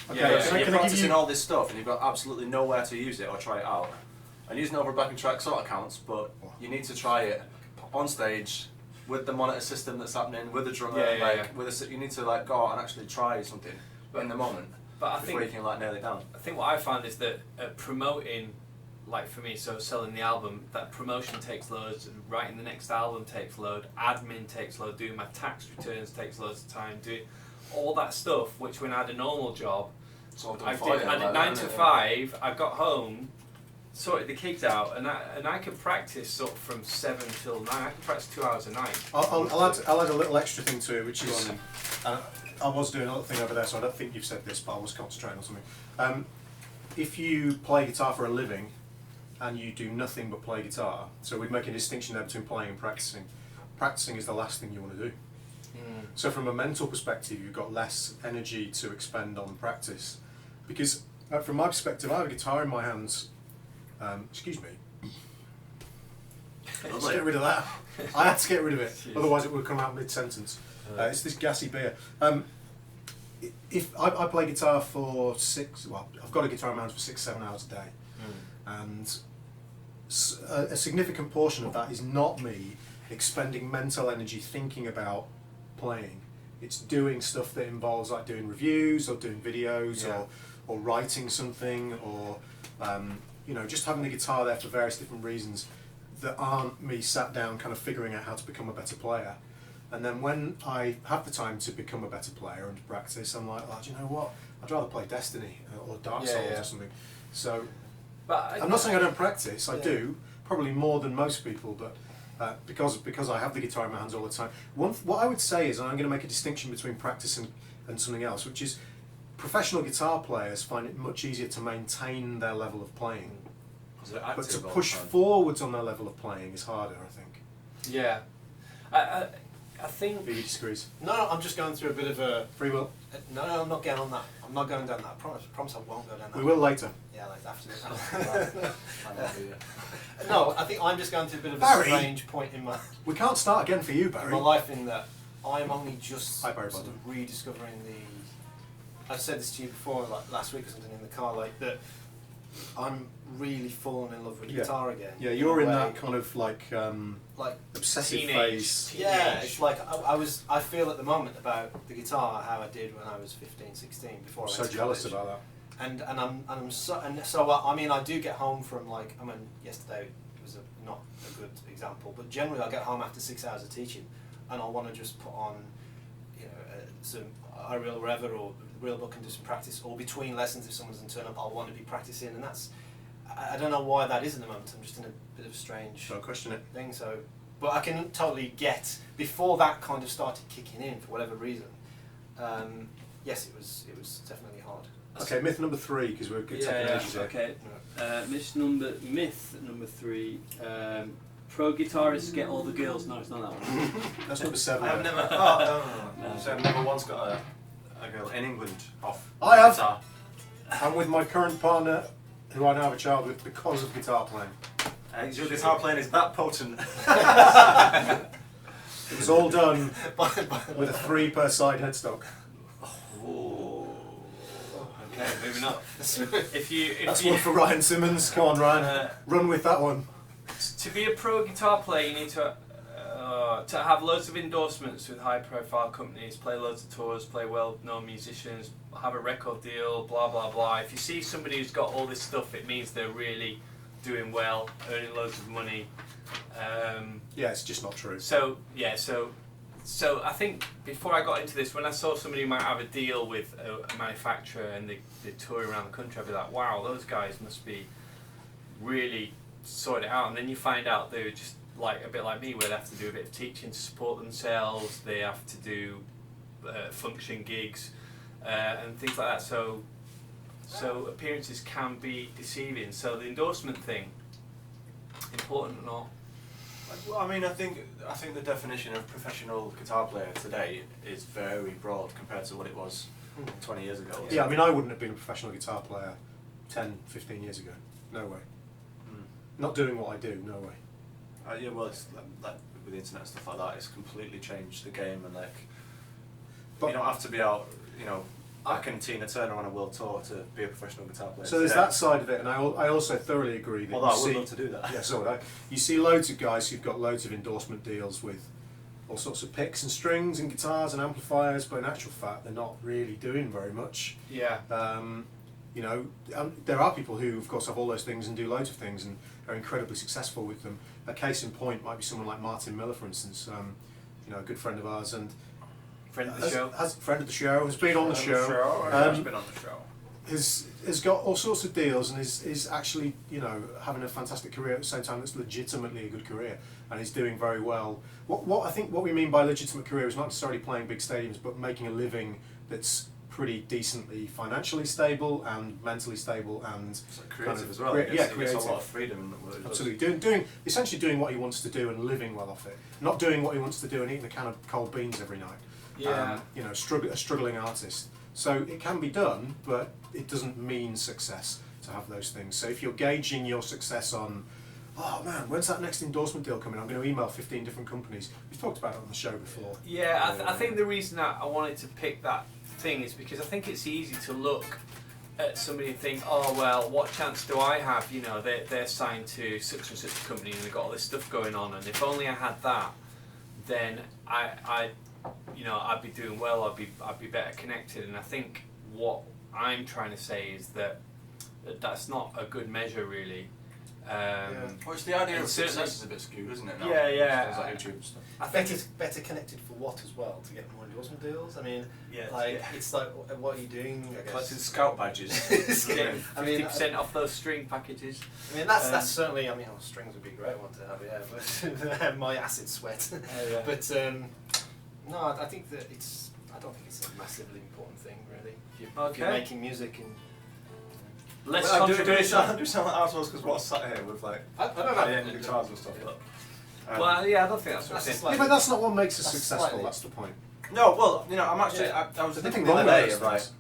[SPEAKER 1] Okay,
[SPEAKER 2] Yeah,
[SPEAKER 1] so
[SPEAKER 4] So you're
[SPEAKER 1] can I give
[SPEAKER 4] practicing
[SPEAKER 1] you...
[SPEAKER 4] all this stuff and you've got absolutely nowhere to use it or try it out. And using it over a backing track sort of counts, but you need to try it on stage with the monitor system that's happening, with the drummer, you need to like go out and actually try something in the moment
[SPEAKER 2] But I
[SPEAKER 4] before
[SPEAKER 2] think
[SPEAKER 4] you can like nail it down.
[SPEAKER 2] I think what I found is that promoting, like for me, so selling the album, that promotion takes loads, writing the next album takes load, admin takes load, doing my tax returns takes loads of time, doing all that stuff, which when I had a normal job,
[SPEAKER 4] It's all done
[SPEAKER 2] I
[SPEAKER 4] for
[SPEAKER 2] did,
[SPEAKER 4] you,
[SPEAKER 2] I did
[SPEAKER 4] like,
[SPEAKER 2] 9
[SPEAKER 4] isn't
[SPEAKER 2] to
[SPEAKER 4] it?
[SPEAKER 2] 5, I got home, sorted the kids out, and I could practice sort of from 7 till 9, I could practice 2 hours a night.
[SPEAKER 1] I'll add a little extra thing to it, which
[SPEAKER 2] Go
[SPEAKER 1] is...
[SPEAKER 2] on
[SPEAKER 1] I was doing another thing over there, so I don't think you've said this, but I was concentrating on something. If you play guitar for a living and you do nothing but play guitar, so we'd make a distinction there between playing and practicing. Practicing is the last thing you want to do. So from a mental perspective, you've got less energy to expend on practice. Because from my perspective, I have a guitar in my hands. Excuse me. Let's get rid of that. I had to get rid of it, otherwise it would come out mid-sentence. It's this gassy beer. If I play guitar for I've got a guitar in my hands for 6-7 hours a day, and a significant portion of that is not me expending mental energy thinking about playing. It's doing stuff that involves like doing reviews or doing videos or writing something or just having the guitar there for various different reasons that aren't me sat down kind of figuring out how to become a better player. And then when I have the time to become a better player and to practice, I'm like, oh, do you know what? I'd rather play Destiny or Dark Souls or something. So
[SPEAKER 2] But
[SPEAKER 1] I'm not saying I don't practice. I do, probably more than most people, but because I have the guitar in my hands all the time. What I would say is, and I'm going to make a distinction between practice and something else, which is professional guitar players find it much easier to maintain their level of playing. But to push forwards on their level of playing is harder, I think.
[SPEAKER 2] Yeah. I think...
[SPEAKER 1] He disagrees.
[SPEAKER 3] No, I'm just going through a bit of a...
[SPEAKER 1] Free will.
[SPEAKER 3] No, I'm not going on that. I'm not going down that. I promise I won't go down that.
[SPEAKER 1] We will later.
[SPEAKER 3] Yeah, like after this. No, I think I'm just going through a bit of a
[SPEAKER 1] Barry.
[SPEAKER 3] strange point in my
[SPEAKER 1] We can't start again for you, Barry.
[SPEAKER 3] life in that I'm only just
[SPEAKER 1] Hi, Barry
[SPEAKER 3] sort
[SPEAKER 1] Butler.
[SPEAKER 3] of rediscovering the... I've said this to you before, like last week or something in the car, like that I'm really falling in love with guitar again.
[SPEAKER 1] Yeah, you're in
[SPEAKER 3] a way.
[SPEAKER 1] that kind of like
[SPEAKER 3] Like
[SPEAKER 1] obsessive
[SPEAKER 2] Teenage.
[SPEAKER 1] phase.
[SPEAKER 3] yeah, it's like I feel at the moment about the guitar how I did when I was 15, 16 before
[SPEAKER 1] I'm
[SPEAKER 3] I
[SPEAKER 1] so
[SPEAKER 3] went to
[SPEAKER 1] jealous
[SPEAKER 3] college.
[SPEAKER 1] about that.
[SPEAKER 3] And so I mean I do get home from like yesterday was not a good example, but generally I get home after 6 hours of teaching, and I want to just put on some a real rever or real book and do some practice, or between lessons if someone doesn't turn up I'll want to be practicing, and that's I don't know why that is at the moment. I'm just in a bit of a strange
[SPEAKER 1] Don't question it.
[SPEAKER 3] thing. So, but I can totally get before that kind of started kicking in for whatever reason. Yes, it was definitely hard.
[SPEAKER 1] Okay, myth number 3, because we're taking ages here.
[SPEAKER 5] Okay. Myth number 3. Pro guitarists get all the girls. No, it's not that one.
[SPEAKER 1] That's number 7.
[SPEAKER 4] I have never. No. So I've never once got a girl in England off.
[SPEAKER 1] I have.
[SPEAKER 4] guitar.
[SPEAKER 1] I'm with my current partner, who I now have a child with because of guitar playing.
[SPEAKER 4] Your guitar playing is that potent.
[SPEAKER 1] It was all done with a 3 per side headstock.
[SPEAKER 2] Okay, moving on.
[SPEAKER 1] That's one for Ryan Simmons. Come on, Ryan. Run with that one.
[SPEAKER 2] To be a pro guitar player, you need to have loads of endorsements with high-profile companies, play loads of tours, play well-known musicians, have a record deal, blah blah blah. If you see somebody who's got all this stuff, it means they're really doing well, earning loads of money.
[SPEAKER 1] Yeah, it's just not true.
[SPEAKER 2] So I think before I got into this, when I saw somebody who might have a deal with a manufacturer and they tour around the country, I'd be like, wow, those guys must be really sorted it out. And then you find out they're just like a bit like me, where they have to do a bit of teaching to support themselves. They have to do function gigs and things like that. So appearances can be deceiving. So the endorsement thing, important or not?
[SPEAKER 4] Well, I mean, I think the definition of professional guitar player today is very broad compared to what it was 20 years ago.
[SPEAKER 1] Yeah, I mean, I wouldn't have been a professional guitar player 10, 15 years ago. No way. Not doing what I do, no way.
[SPEAKER 4] Yeah, well, it's like with the internet and stuff like that, it's completely changed the game, and like,
[SPEAKER 1] But
[SPEAKER 4] you don't have to be out, you know, backing Tina Turner on a world tour to be a professional guitar player.
[SPEAKER 1] so there's
[SPEAKER 4] today.
[SPEAKER 1] that side of it, and I also thoroughly agree that
[SPEAKER 4] Although I
[SPEAKER 1] you
[SPEAKER 4] would
[SPEAKER 1] see,
[SPEAKER 4] love to do that.
[SPEAKER 1] yeah, so would I. You see loads of guys who've got loads of endorsement deals with all sorts of picks and strings and guitars and amplifiers, but in actual fact, they're not really doing very much.
[SPEAKER 2] Yeah.
[SPEAKER 1] You know, there are people who, of course, have all those things and do loads of things and are incredibly successful with them. A case in point might be someone like Martin Miller, for instance. You know, a good friend of ours and
[SPEAKER 2] Friend of the show.
[SPEAKER 1] friend of the show, has been on the show.
[SPEAKER 4] Has been on the show.
[SPEAKER 1] Has got all sorts of deals and is actually, you know, having a fantastic career at the same time. That's legitimately a good career, and he's doing very well. What I think what we mean by legitimate career is not necessarily playing big stadiums, but making a living that's pretty decently financially stable and mentally stable and
[SPEAKER 4] It's like creative
[SPEAKER 1] kind of
[SPEAKER 4] as well.
[SPEAKER 1] creative.
[SPEAKER 4] It gets a lot of freedom in what it does.
[SPEAKER 1] Absolutely, essentially doing what he wants to do and living well off it. Not doing what he wants to do and eating a can of cold beans every night.
[SPEAKER 2] Yeah.
[SPEAKER 1] You know, a struggling artist. So it can be done, but it doesn't mean success to have those things. So if you're gauging your success on, oh man, when's that next endorsement deal coming? I'm going to email 15 different companies. We've talked about it on the show before.
[SPEAKER 2] Yeah, I think the reason that I wanted to pick that thing is because I think it's easy to look at somebody and think, oh well, what chance do I have? You know, they're signed to such and such a company and they've got all this stuff going on, and if only I had that, then I'd be doing well. I'd be better connected. And I think what I'm trying to say is that that's not a good measure, really.
[SPEAKER 4] Well, it's the idea
[SPEAKER 2] And
[SPEAKER 4] of
[SPEAKER 2] certainly-
[SPEAKER 4] success is a bit skewed, isn't it? Now?
[SPEAKER 2] Yeah, yeah.
[SPEAKER 4] Things like YouTube stuff.
[SPEAKER 2] I think
[SPEAKER 3] Better connected for what as well, to get more endorsement deals? I mean,
[SPEAKER 2] yeah,
[SPEAKER 3] like, it's like, what are you doing, I
[SPEAKER 4] Collecting
[SPEAKER 3] guess?
[SPEAKER 4] scout badges.
[SPEAKER 2] getting
[SPEAKER 3] I mean,
[SPEAKER 2] 50% off those string packages.
[SPEAKER 3] I mean, that's certainly, I mean, strings would be a great one to have, yeah, but my acid sweat.
[SPEAKER 2] Yeah.
[SPEAKER 3] But, no, I think that I don't think it's a massively important thing, really. If you're
[SPEAKER 2] Okay.
[SPEAKER 3] making music and...
[SPEAKER 2] Less
[SPEAKER 4] Well, I do
[SPEAKER 2] controversial.
[SPEAKER 4] sound like assholes because we're sat here with like
[SPEAKER 3] I don't know.
[SPEAKER 4] high-end guitars and stuff. But,
[SPEAKER 2] Well, yeah, I don't think that's what
[SPEAKER 3] That's
[SPEAKER 2] I'm
[SPEAKER 3] just
[SPEAKER 2] saying.
[SPEAKER 1] Yeah, but that's not what makes us
[SPEAKER 3] That's
[SPEAKER 1] successful,
[SPEAKER 3] slightly-
[SPEAKER 1] that's the point.
[SPEAKER 4] no, well, you know, I'm actually
[SPEAKER 3] Yeah.
[SPEAKER 4] I was
[SPEAKER 1] There's
[SPEAKER 4] thinking
[SPEAKER 1] nothing
[SPEAKER 4] the
[SPEAKER 1] wrong
[SPEAKER 4] other
[SPEAKER 1] with
[SPEAKER 4] day of
[SPEAKER 1] those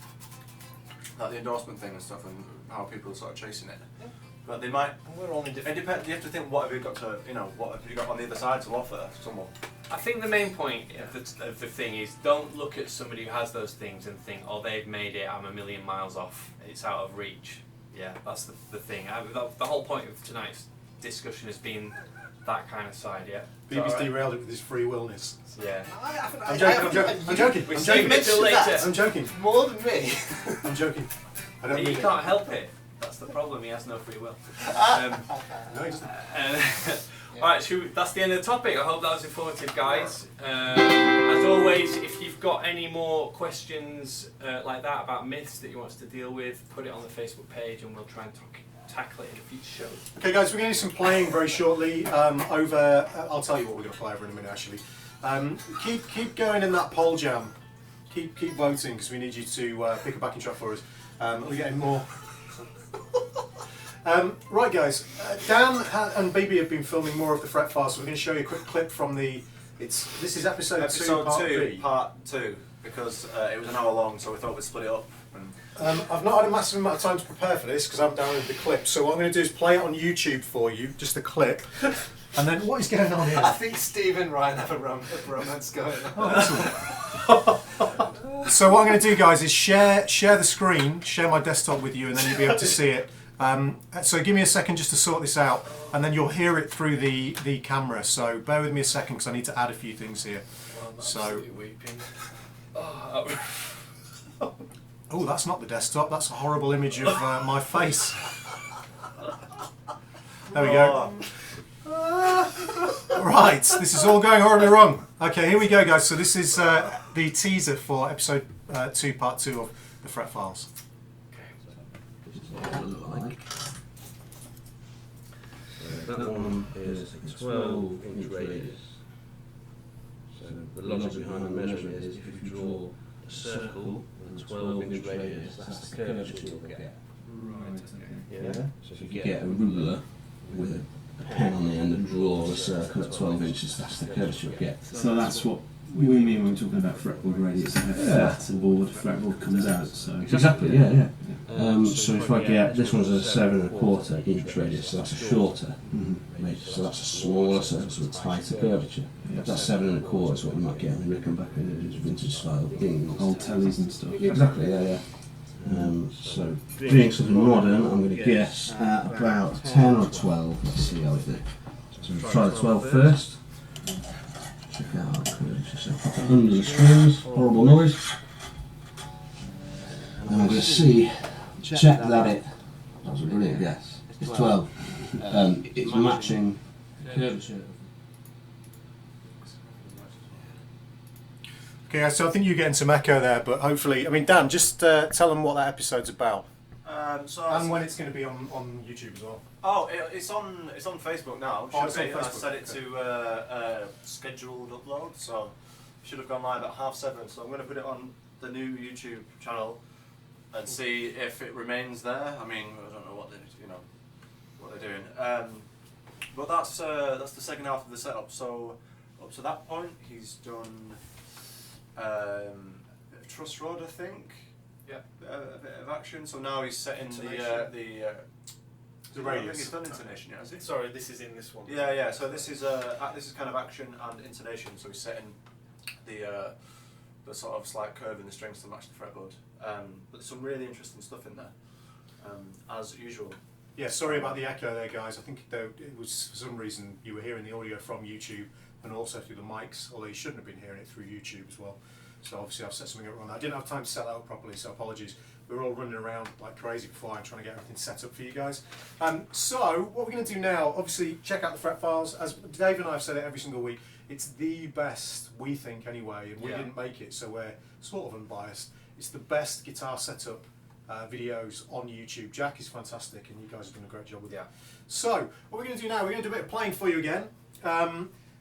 [SPEAKER 4] like the endorsement thing and stuff and how people are sort of chasing it.
[SPEAKER 3] Yeah.
[SPEAKER 4] But they might.
[SPEAKER 3] We're all in
[SPEAKER 4] It
[SPEAKER 3] different...
[SPEAKER 4] depends. You have to think what have you got to, you know, what have you got on the other side to offer someone.
[SPEAKER 2] I think the main point of the thing is don't look at somebody who has those things and think, oh, they've made it, I'm a million miles off, it's out of reach. Yeah, that's the thing. The whole point of tonight's discussion has been that kind of side, yeah?
[SPEAKER 1] Beebe's
[SPEAKER 2] Alright.
[SPEAKER 1] derailed it with his free willness.
[SPEAKER 2] Yeah.
[SPEAKER 1] I'm joking.
[SPEAKER 2] We saved it till later.
[SPEAKER 1] I'm joking.
[SPEAKER 3] More than me.
[SPEAKER 1] I'm joking. I don't
[SPEAKER 2] He
[SPEAKER 1] mean it.
[SPEAKER 2] can't help it. That's the problem, he has no free will.
[SPEAKER 1] No, he doesn't.
[SPEAKER 2] Alright, that's the end of the topic. I hope that was informative, guys. As always, if you've got any more questions like that about myths that you want us to deal with, put it on the Facebook page and we'll try and tackle it in a future show.
[SPEAKER 1] Okay, guys, we're going to do some playing very shortly. I'll tell you what we're going to play over in a minute, actually. Keep going in that poll jam. Keep voting because we need you to pick a backing track for us. We're getting more. Right, guys. Dan and BB have been filming more of the Fret Files, so we're going to show you a quick clip from the. This is episode 2, part 3.
[SPEAKER 4] Part 2, because it was an hour long, so we thought we'd split it up. And
[SPEAKER 1] I've not had a massive amount of time to prepare for this because I've downloaded the clip. So what I'm going to do is play it on YouTube for you, just the clip. And then what is going on here?
[SPEAKER 3] I think Steve and Ryan have a romance going on.
[SPEAKER 1] Oh, so what I'm going to do, guys, is share the screen, share my desktop with you, and then you'll be able to see it. So give me a second just to sort this out, and then you'll hear it through the camera. So bear with me a second because I need to add a few things here. So,
[SPEAKER 2] Weeping.
[SPEAKER 1] oh, that's not the desktop. That's a horrible image of my face. There we go. Right, this is all going horribly wrong. Okay, here we go, guys. So this is the teaser for episode 2, part 2 of the Fret Files.
[SPEAKER 6] This is what it will look like. That one is a 12-inch radius. So the logic behind the measurement is if you draw a circle with a 12-inch radius, that's the curvature you'll get.
[SPEAKER 2] Right, okay.
[SPEAKER 6] Yeah? So if you get a ruler with a a pen on the end and draw a circle at 12 inches. That's the curvature you get.
[SPEAKER 7] So that's what we mean when we're talking about fretboard radius. How flat the fretboard comes out. So
[SPEAKER 6] Exactly, yeah. So if I get, this one's a 7 1/4 inch radius, so that's a shorter radius, so that's a smaller circle with tighter curvature. That's 7 1/4 is what you might get on the Rickenbacker vintage style things.
[SPEAKER 7] old tellies and stuff.
[SPEAKER 6] Exactly, yeah. So doing something modern, I'm going to guess at about 10 or 12. Let's see how we do. So we'll try the 12 first. Check out how it curves. So pop it under the strings, horrible noise. And I'm going to see, check that that was a brilliant guess. It's 12. It's matching curvature.
[SPEAKER 1] Okay, so I think you're getting some echo there, but hopefully, I mean, Dan, just tell them what that episode's about. And when it's going to be on YouTube as well.
[SPEAKER 4] Oh, it's on Facebook now.
[SPEAKER 1] Oh, it's on Facebook.
[SPEAKER 4] I set it to scheduled upload, so it should have gone live at 7:30. So I'm going to put it on the new YouTube channel and see if it remains there. I mean, I don't know what they're doing. But that's the second half of the setup. So up to that point, he's done a bit of truss rod, I think.
[SPEAKER 2] Yeah.
[SPEAKER 4] A bit of action. So now he's setting the
[SPEAKER 1] The
[SPEAKER 4] I think
[SPEAKER 1] radius.
[SPEAKER 4] he's done intonation, yeah, has he?
[SPEAKER 3] Sorry, this is in this one.
[SPEAKER 4] Yeah. So this is kind of action and intonation. So he's setting the sort of slight curve in the strings to match the fretboard. But there's some really interesting stuff in there, as usual.
[SPEAKER 1] Yeah, sorry about the echo there, guys. I think it was, for some reason, you were hearing the audio from YouTube and also through the mics, although you shouldn't have been hearing it through YouTube as well. So obviously I've set something up wrong. I didn't have time to set that up properly, so apologies. We were all running around like crazy before and trying to get everything set up for you guys. So what we're going to do now, obviously check out the fret files. As Dave and I have said it every single week, it's the best, we think anyway, and we didn't make it, so we're sort of unbiased. It's the best guitar setup videos on YouTube. Jack is fantastic, and you guys have done a great job with it. So what we're going to do now, we're going to do a bit of playing for you again.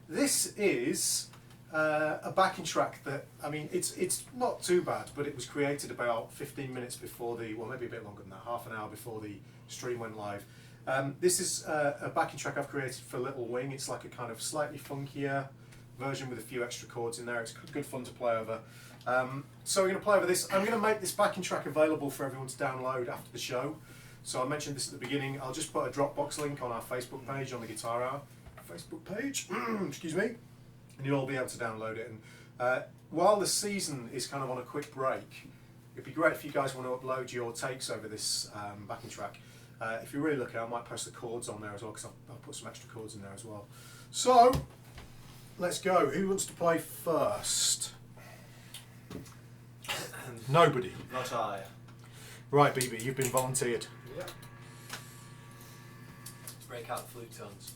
[SPEAKER 1] This is a backing track that, I mean, it's not too bad, but it was created about 15 minutes before well, maybe a bit longer than that, half an hour before the stream went live. This is a backing track I've created for Little Wing. It's like a kind of slightly funkier version with a few extra chords in there. It's good fun to play over. So we're going to play over this. I'm going to make this backing track available for everyone to download after the show. So I mentioned this at the beginning. I'll just put a Dropbox link on our Facebook page, on the Guitar Hour Facebook page, excuse me, and you'll all be able to download it. And while the season is kind of on a quick break, it'd be great if you guys want to upload your takes over this backing track. If you're really lucky, I might post the chords on there as well, because I'll put some extra chords in there as well. So let's go. Who wants to play first? Nobody.
[SPEAKER 4] Not I.
[SPEAKER 1] Right, BB, you've been volunteered.
[SPEAKER 2] Yeah. Break out the flute tones.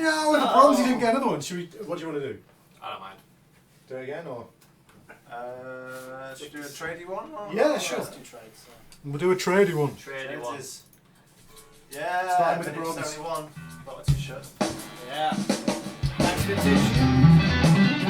[SPEAKER 1] No, the bronze, you didn't get another one. What do you want to do?
[SPEAKER 2] I don't mind.
[SPEAKER 1] Do it again, or?
[SPEAKER 4] Should we do a tradie one? Or?
[SPEAKER 1] Yeah, sure.
[SPEAKER 3] Let's do trades. So.
[SPEAKER 1] We'll do a tradie one.
[SPEAKER 2] Trading
[SPEAKER 4] It
[SPEAKER 2] one.
[SPEAKER 4] is. Yeah,
[SPEAKER 1] Starting with the
[SPEAKER 4] vintage
[SPEAKER 1] bronze.
[SPEAKER 4] 71. Got a t-shirt.
[SPEAKER 3] Yeah. Thanks, vintage.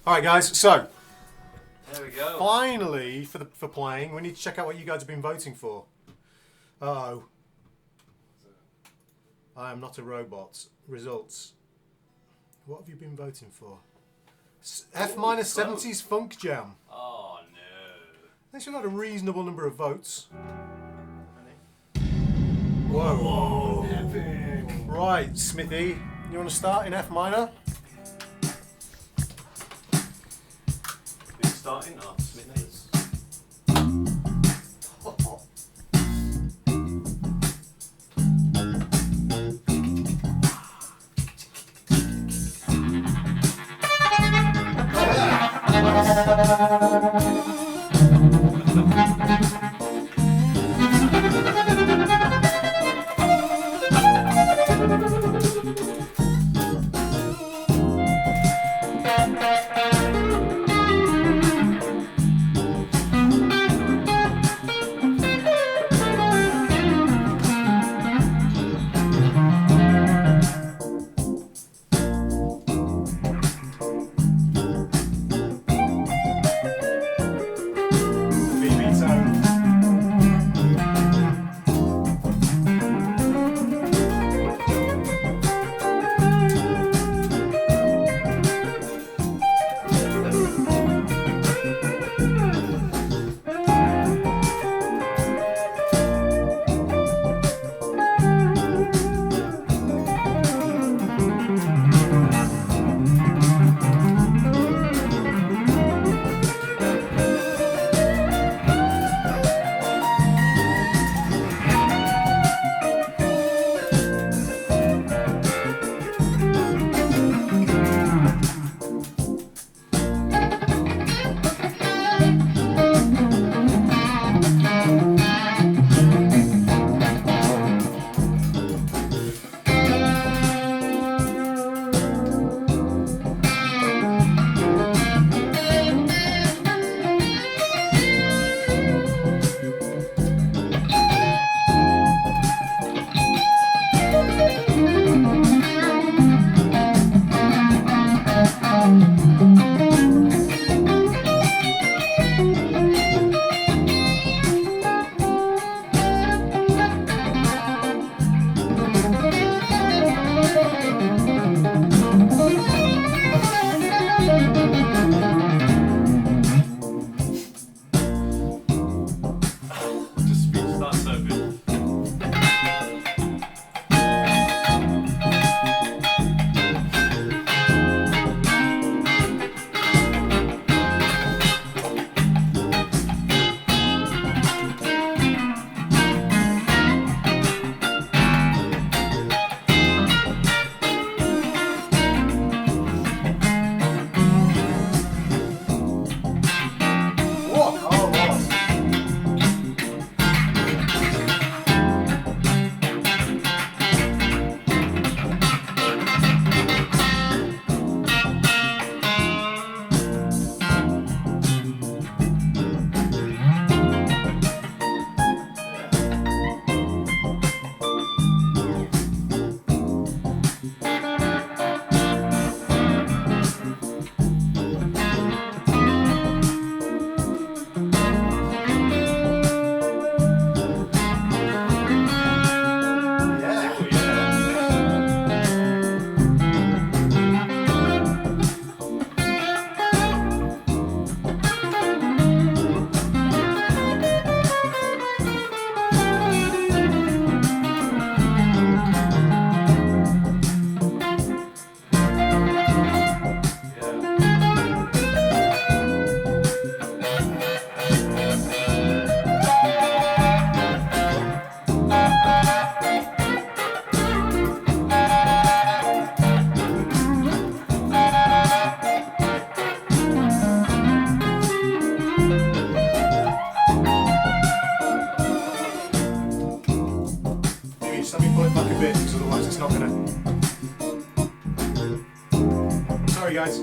[SPEAKER 1] All right, guys. So
[SPEAKER 2] There we go.
[SPEAKER 1] finally, for playing, we need to check out what you guys have been voting for. Uh-oh. I am not a robot. Results. What have you been voting for? F minus 70s Funk Jam.
[SPEAKER 2] Oh no.
[SPEAKER 1] They should have had a reasonable number of votes. Whoa.
[SPEAKER 3] Epic.
[SPEAKER 1] Right, Smithy, you want to start in F minor?
[SPEAKER 2] Who's starting? Oh, Smithers.
[SPEAKER 1] guys.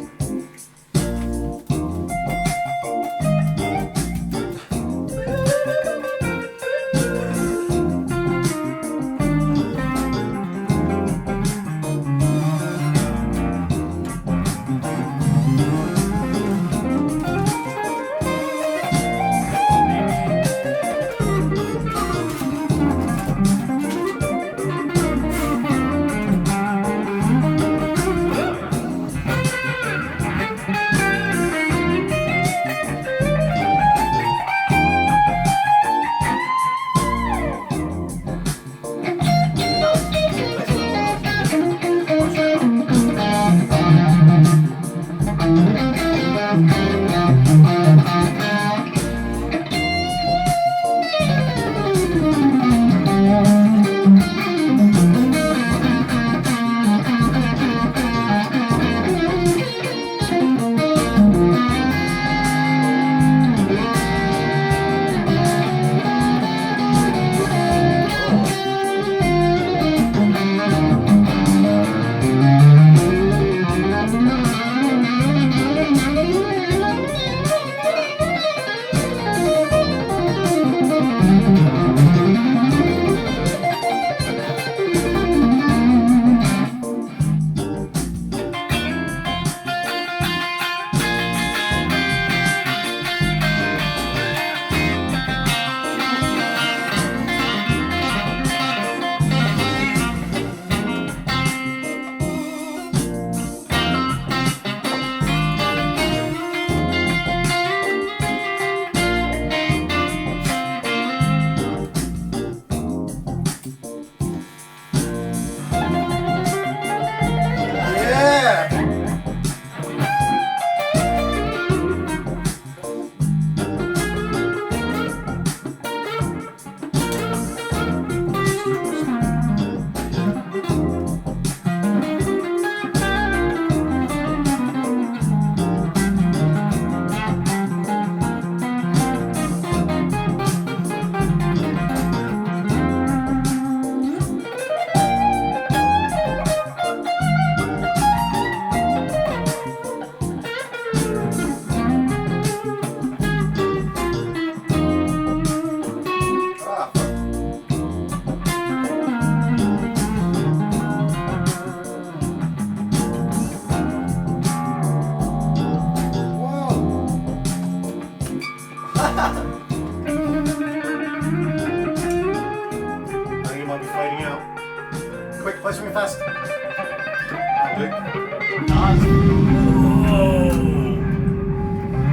[SPEAKER 1] fast. That'll do.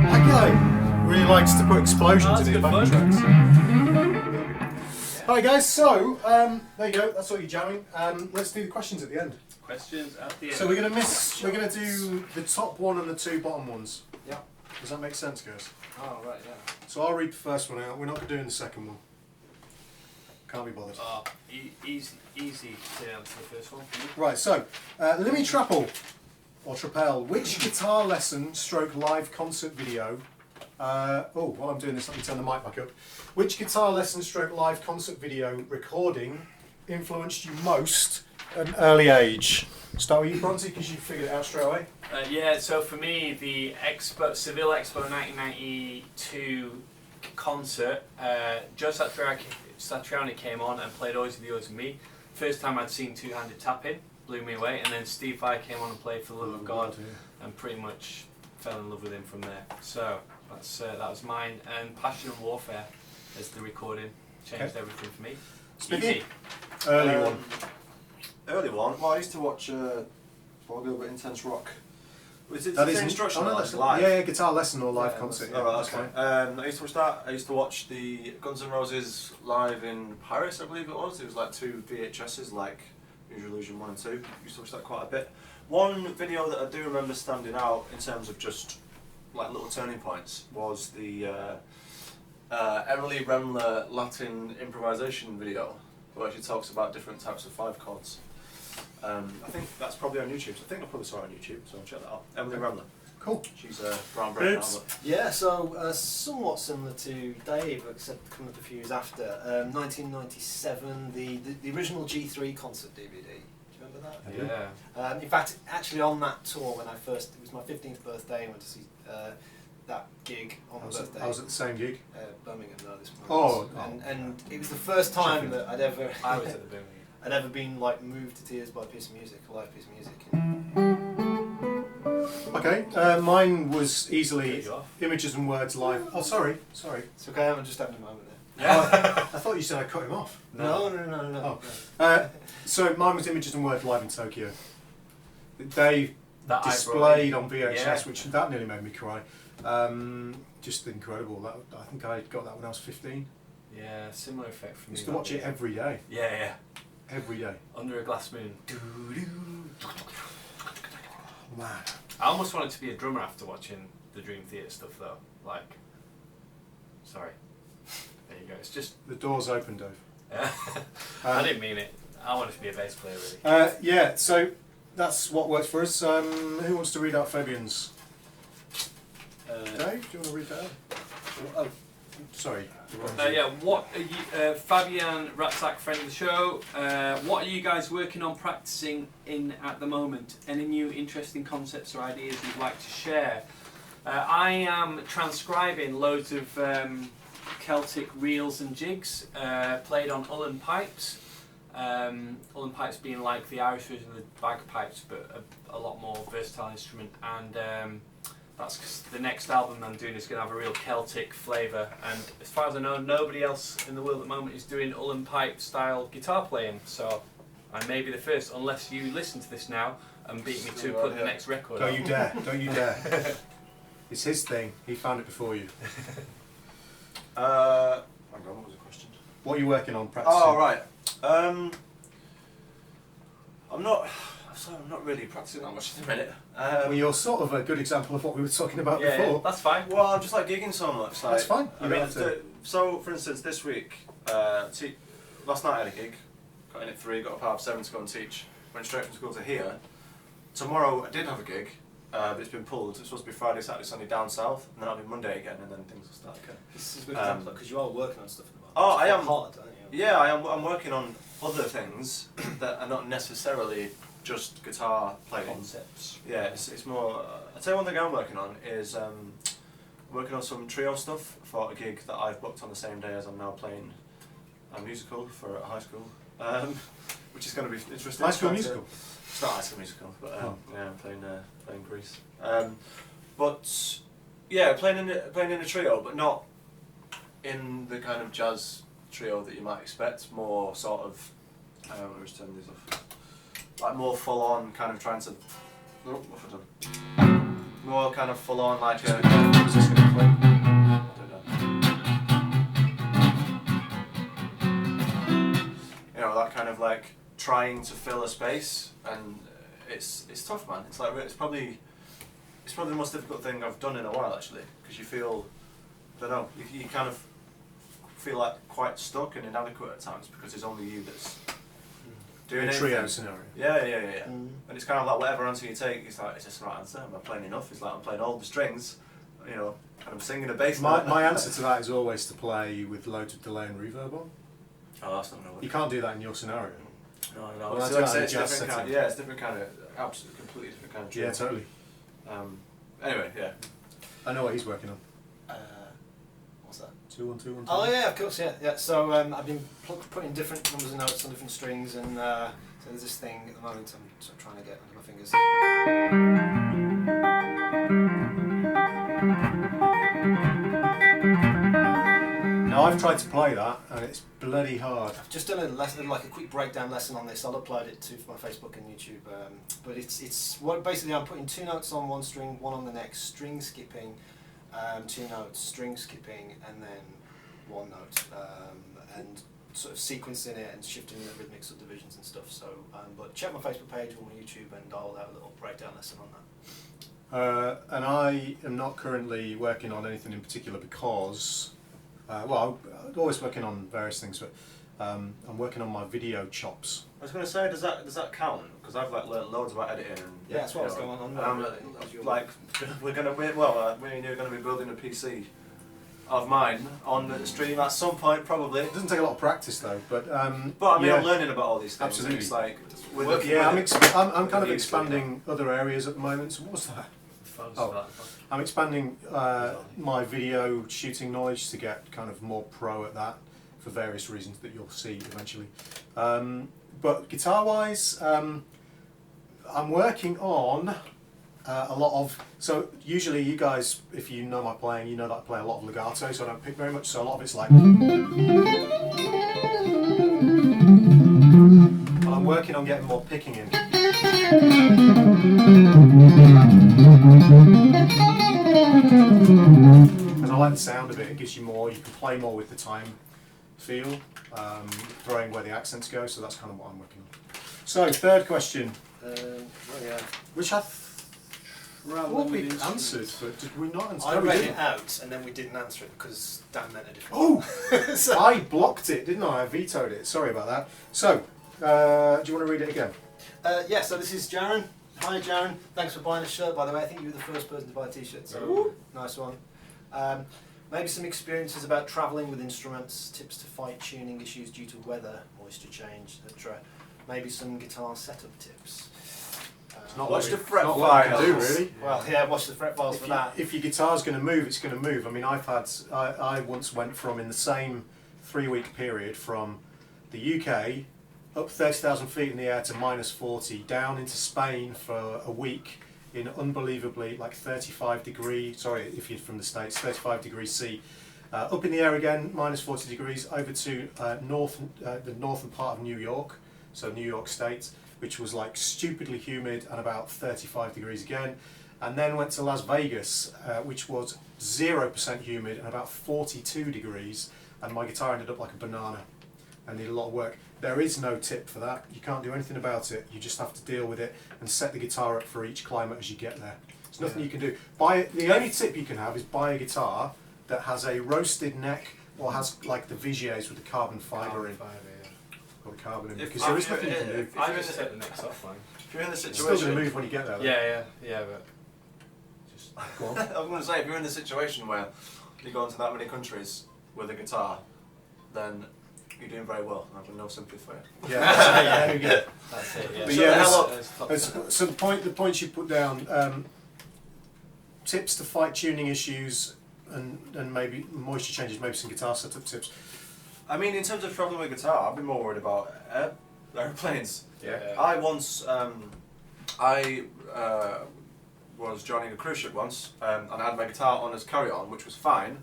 [SPEAKER 1] That guy really likes to put explosions
[SPEAKER 2] That's
[SPEAKER 1] in his
[SPEAKER 2] good
[SPEAKER 1] backing
[SPEAKER 2] fun.
[SPEAKER 1] tracks. Alright guys, so there you go, that's all you're jamming. Let's do the questions at the end.
[SPEAKER 5] Questions at the end.
[SPEAKER 1] So we're gonna do the top one and the two bottom ones.
[SPEAKER 3] Yeah.
[SPEAKER 1] Does that make sense, guys?
[SPEAKER 3] Oh, right, yeah.
[SPEAKER 1] So I'll read the first one out. We're not doing the second one. Can't be bothered.
[SPEAKER 2] Oh, easy to answer the first one.
[SPEAKER 1] Right, so Limmy Trapple or Trappel, which guitar lesson stroke live concert video? While I'm doing this, let me turn the mic back up. Which guitar lesson stroke live concert video recording influenced you most at an early age? Start with you, Bronzy, because you figured it out straight away.
[SPEAKER 2] Yeah, so for me, the Seville Expo 1992 concert, Joe Satriani came on and played Always With Me. First time I'd seen two-handed tapping, blew me away, and then Steve Vai came on and played For the Love of God, and pretty much fell in love with him from there. So that was mine, and Passion and Warfare as the recording changed everything for me.
[SPEAKER 1] Smithy?
[SPEAKER 2] Easy.
[SPEAKER 1] Early one.
[SPEAKER 4] Early one. Well, I used to watch Borgo but Intense Rock. Was it
[SPEAKER 1] That
[SPEAKER 4] the
[SPEAKER 1] is
[SPEAKER 4] same instruction?
[SPEAKER 1] no,
[SPEAKER 4] or
[SPEAKER 1] that's
[SPEAKER 4] live?
[SPEAKER 1] Yeah, guitar lesson or live
[SPEAKER 4] Yeah,
[SPEAKER 1] concert.
[SPEAKER 4] Oh,
[SPEAKER 1] Yeah,
[SPEAKER 4] right, that's
[SPEAKER 1] okay.
[SPEAKER 4] fine. I used to watch that. I used to watch the Guns N' Roses live in Paris, I believe it was. It was like 2 VHSs, like Use Your Illusion 1 and 2. Used to watch that quite a bit. One video that I do remember standing out in terms of just like little turning points was the Emily Remler Latin improvisation video, where she talks about different types of 5 chords. I think that's probably on YouTube. So I think I probably saw it on YouTube, so I'll check that out. Emily Remler.
[SPEAKER 1] Cool.
[SPEAKER 4] She's a brown bread
[SPEAKER 1] Oops.
[SPEAKER 4] outlet.
[SPEAKER 3] Yeah, so somewhat similar to Dave, except coming up a few years after. 1997, the original G3 concert DVD. Do you remember that?
[SPEAKER 1] I do.
[SPEAKER 2] Yeah.
[SPEAKER 3] In fact, actually on that tour, when it was my 15th birthday, I went to see that gig on my birthday.
[SPEAKER 1] I was at the same gig.
[SPEAKER 3] Birmingham, no, this one.
[SPEAKER 1] Oh,
[SPEAKER 3] and it was the first time that I'd ever
[SPEAKER 2] I was at the Birmingham.
[SPEAKER 3] I'd ever been like moved to tears by a piece of music, a live piece of music.
[SPEAKER 1] Okay, mine was easily
[SPEAKER 2] Cut you off.
[SPEAKER 1] Images and Words live. Oh, sorry.
[SPEAKER 3] It's okay, I'm just having a moment there.
[SPEAKER 2] Yeah.
[SPEAKER 1] I thought you said I cut him off.
[SPEAKER 3] No.
[SPEAKER 1] So mine was Images and Words live in Tokyo. They
[SPEAKER 2] That I
[SPEAKER 1] displayed
[SPEAKER 2] brought
[SPEAKER 1] on VHS,
[SPEAKER 2] Yeah.
[SPEAKER 1] which that nearly made me cry. Just incredible. I think I got that when I was 15.
[SPEAKER 2] Yeah, similar effect for
[SPEAKER 1] I
[SPEAKER 2] me.
[SPEAKER 1] used to watch it every day.
[SPEAKER 2] Yeah.
[SPEAKER 1] Every day.
[SPEAKER 2] Under a Glass Moon.
[SPEAKER 1] Man.
[SPEAKER 2] I almost wanted to be a drummer after watching the Dream Theater stuff though. Like, sorry. There you go. It's just.
[SPEAKER 1] The doors open, Dave.
[SPEAKER 2] I didn't mean it. I wanted to be a bass player really.
[SPEAKER 1] Yeah, so that's what works for us. Who wants to read out Fabian's? Dave, do you want to read that out? Oh, sorry.
[SPEAKER 2] What are you, Fabian Ratsack, friend of the show, what are you guys working on practicing in at the moment? Any new interesting concepts or ideas you'd like to share? I am transcribing loads of Celtic reels and jigs, played on Ullen pipes. Ullen pipes being like the Irish version of the bagpipes, but a lot more versatile instrument, and that's 'cause the next album I'm doing is going to have a real Celtic flavour, and as far as I know, nobody else in the world at the moment is doing Ullen pipe style guitar playing, so I may be the first, unless you listen to this now and beat me to put the next record
[SPEAKER 1] Don't
[SPEAKER 2] out.
[SPEAKER 1] you dare, don't you dare. It's his thing, he found it before you.
[SPEAKER 4] Hang on, what was the question?
[SPEAKER 1] What are you working on practicing?
[SPEAKER 4] Oh, right. I'm not really practicing that much at the minute.
[SPEAKER 1] Well, you're sort of a good example of what we were talking about
[SPEAKER 2] Yeah,
[SPEAKER 1] before.
[SPEAKER 2] that's fine.
[SPEAKER 4] Well, I'm just like gigging so much. Like,
[SPEAKER 1] That's fine.
[SPEAKER 4] I
[SPEAKER 1] You
[SPEAKER 4] mean,
[SPEAKER 1] don't have to-
[SPEAKER 4] so for instance, this week, last night I had a gig. Got in at 3, got up at 7 to go and teach. Went straight from school to here. Tomorrow I did have a gig, but it's been pulled. It's supposed to be Friday, Saturday, Sunday down south, and then I'll be Monday again, and then things will start again.
[SPEAKER 3] This is a good example because you are working on stuff at the moment.
[SPEAKER 4] Oh, I
[SPEAKER 3] It's
[SPEAKER 4] am.
[SPEAKER 3] hard, aren't you?
[SPEAKER 4] Yeah, I'm working on other things that are not necessarily just guitar playing.
[SPEAKER 2] Concepts.
[SPEAKER 4] Yeah, it's more. I'd say one thing I'm working on is working on some trio stuff for a gig that I've booked on the same day as I'm now playing a musical for a high school, which is going to be interesting.
[SPEAKER 1] High School
[SPEAKER 4] Trying to-
[SPEAKER 1] Musical?
[SPEAKER 4] It's not High School Musical, but
[SPEAKER 1] Oh.
[SPEAKER 4] yeah, I'm playing Grease. But yeah, playing in a trio, but not in the kind of jazz trio that you might expect. More sort of. Let me just turn these off. like more full on, kind of trying to. Oh, what have I done? More kind of full on, like a.
[SPEAKER 1] Is this gonna play?
[SPEAKER 4] I don't know. You know, that kind of like trying to fill a space, and it's tough, man. It's like it's probably the most difficult thing I've done in a while, actually, because you feel, I don't know, you kind of feel like quite stuck and inadequate at times because it's only you that's doing
[SPEAKER 1] A
[SPEAKER 4] it.
[SPEAKER 1] trio scenario.
[SPEAKER 4] Yeah. And it's kind of like whatever answer you take, it's like, it's just the right answer. Am I playing enough? It's like I'm playing all the strings, you know, and I'm singing a bass
[SPEAKER 1] My,
[SPEAKER 4] note.
[SPEAKER 1] my answer to that is always to play with loads of delay and reverb on.
[SPEAKER 4] Oh, that's not gonna work.
[SPEAKER 1] You can't do that in your scenario.
[SPEAKER 4] No.
[SPEAKER 1] Well,
[SPEAKER 4] It's
[SPEAKER 1] that's
[SPEAKER 4] like I
[SPEAKER 1] not
[SPEAKER 4] say,
[SPEAKER 1] a
[SPEAKER 4] it's
[SPEAKER 1] jazz
[SPEAKER 4] different kind.
[SPEAKER 1] setting.
[SPEAKER 4] Yeah, it's different kind of, absolutely, completely different kind of tune.
[SPEAKER 1] Yeah, totally.
[SPEAKER 4] Anyway, yeah.
[SPEAKER 1] I know what he's working on.
[SPEAKER 3] What's that?
[SPEAKER 1] 2 1 2 1 2.
[SPEAKER 3] Oh yeah, of course, yeah. So I've been putting different numbers and notes on different strings, and so there's this thing at the moment I'm sort of trying to get under my fingers.
[SPEAKER 1] Now I've tried to play that, and it's bloody hard.
[SPEAKER 3] I've just done a lesson, like a quick breakdown lesson on this. I'll upload it to my Facebook and YouTube. But it's what basically I'm putting 2 notes on one string, 1 on the next, string skipping, 2 notes, string skipping, and then 1 note, and sort of sequencing it and shifting the rhythmic subdivisions and stuff. So, but check my Facebook page or my YouTube, and I'll have a little breakdown lesson on that.
[SPEAKER 1] And I am not currently working on anything in particular because, well, I'm always working on various things, but I'm working on my video chops.
[SPEAKER 4] I was going to say, does that count? Because I've like learned loads about editing. And,
[SPEAKER 3] Yeah, that's what I was going on.
[SPEAKER 4] Like we're me and you are going to be building a PC of mine on the stream at some point, probably.
[SPEAKER 1] It doesn't take a lot of practice though, but
[SPEAKER 4] I mean,
[SPEAKER 1] yeah,
[SPEAKER 4] I'm learning about all these things.
[SPEAKER 1] absolutely.
[SPEAKER 4] It's like
[SPEAKER 1] I'm kind of
[SPEAKER 4] the
[SPEAKER 1] expanding other areas at the moment. So what was that? Oh. I'm expanding my video shooting knowledge to get kind of more pro at that for various reasons that you'll see eventually. But guitar-wise, I'm working on a lot of. So usually, you guys, if you know my playing, you know that I play a lot of legato, so I don't pick very much. So a lot of it's like. But I'm working on getting more picking in. Because I like the sound of it, it gives you more, you can play more with the time feel, throwing where the accents go, so that's kind of what I'm working on. So, third question, which I thought we answered, but did we not answer?
[SPEAKER 3] I
[SPEAKER 1] No, we
[SPEAKER 3] read
[SPEAKER 1] didn't.
[SPEAKER 3] it out, and then we didn't answer it because Dan meant a different.
[SPEAKER 1] Oh!
[SPEAKER 3] So-
[SPEAKER 1] I blocked it, didn't I? I vetoed it, sorry about that. So, do you want to read it again?
[SPEAKER 3] Yeah, so this is Jaron. Hi Jaron, thanks for buying a shirt, by the way. I think you were the first person to buy a t-shirt, so nice one. Maybe some experiences about travelling with instruments, tips to fight tuning issues due to weather, moisture change, etc. Maybe some guitar setup tips.
[SPEAKER 4] Watch the fret
[SPEAKER 1] not what you
[SPEAKER 4] files.
[SPEAKER 1] can do, really.
[SPEAKER 3] Well, yeah, watch the fret files for that.
[SPEAKER 1] If your guitar's going to move, it's going to move. I mean, I once went from, in the same 3-week period, from the UK up 30,000 feet in the air to -40, down into Spain for a week in unbelievably like 35 degree, sorry if you're from the States, 35 degrees C. Up in the air again, -40 degrees, over to the northern part of New York, so New York State, which was like stupidly humid and about 35 degrees again. And then went to Las Vegas, which was 0% humid and about 42 degrees, and my guitar ended up like a banana and needed a lot of work. There is no tip for that. You can't do anything about it. You just have to deal with it and set the guitar up for each climate as you get there. There's nothing you can do. The only tip you can have is buy a guitar that has a roasted neck or has like the Vigiers with the carbon fibre in. Or the carbon in, because there is nothing you can do.
[SPEAKER 2] I just set the next off line.
[SPEAKER 4] If you're in the
[SPEAKER 1] It's still going to
[SPEAKER 4] situation,
[SPEAKER 1] move when you get there though.
[SPEAKER 2] Yeah, but just
[SPEAKER 1] Go on.
[SPEAKER 4] I was going to say, if you're in the situation where you go into that many countries with a guitar, then you're doing very well. I've got no sympathy for you.
[SPEAKER 1] Yeah, there you go.
[SPEAKER 2] that's it. Yeah.
[SPEAKER 1] But
[SPEAKER 4] So
[SPEAKER 1] yeah,
[SPEAKER 4] the hell
[SPEAKER 1] so the points you put down, tips to fight tuning issues and maybe moisture changes, maybe some guitar setup tips.
[SPEAKER 4] I mean, in terms of travelling with guitar, I've been more worried about airplanes.
[SPEAKER 2] Yeah.
[SPEAKER 4] I once, was joining a cruise ship once, and I had my guitar on as carry-on, which was fine,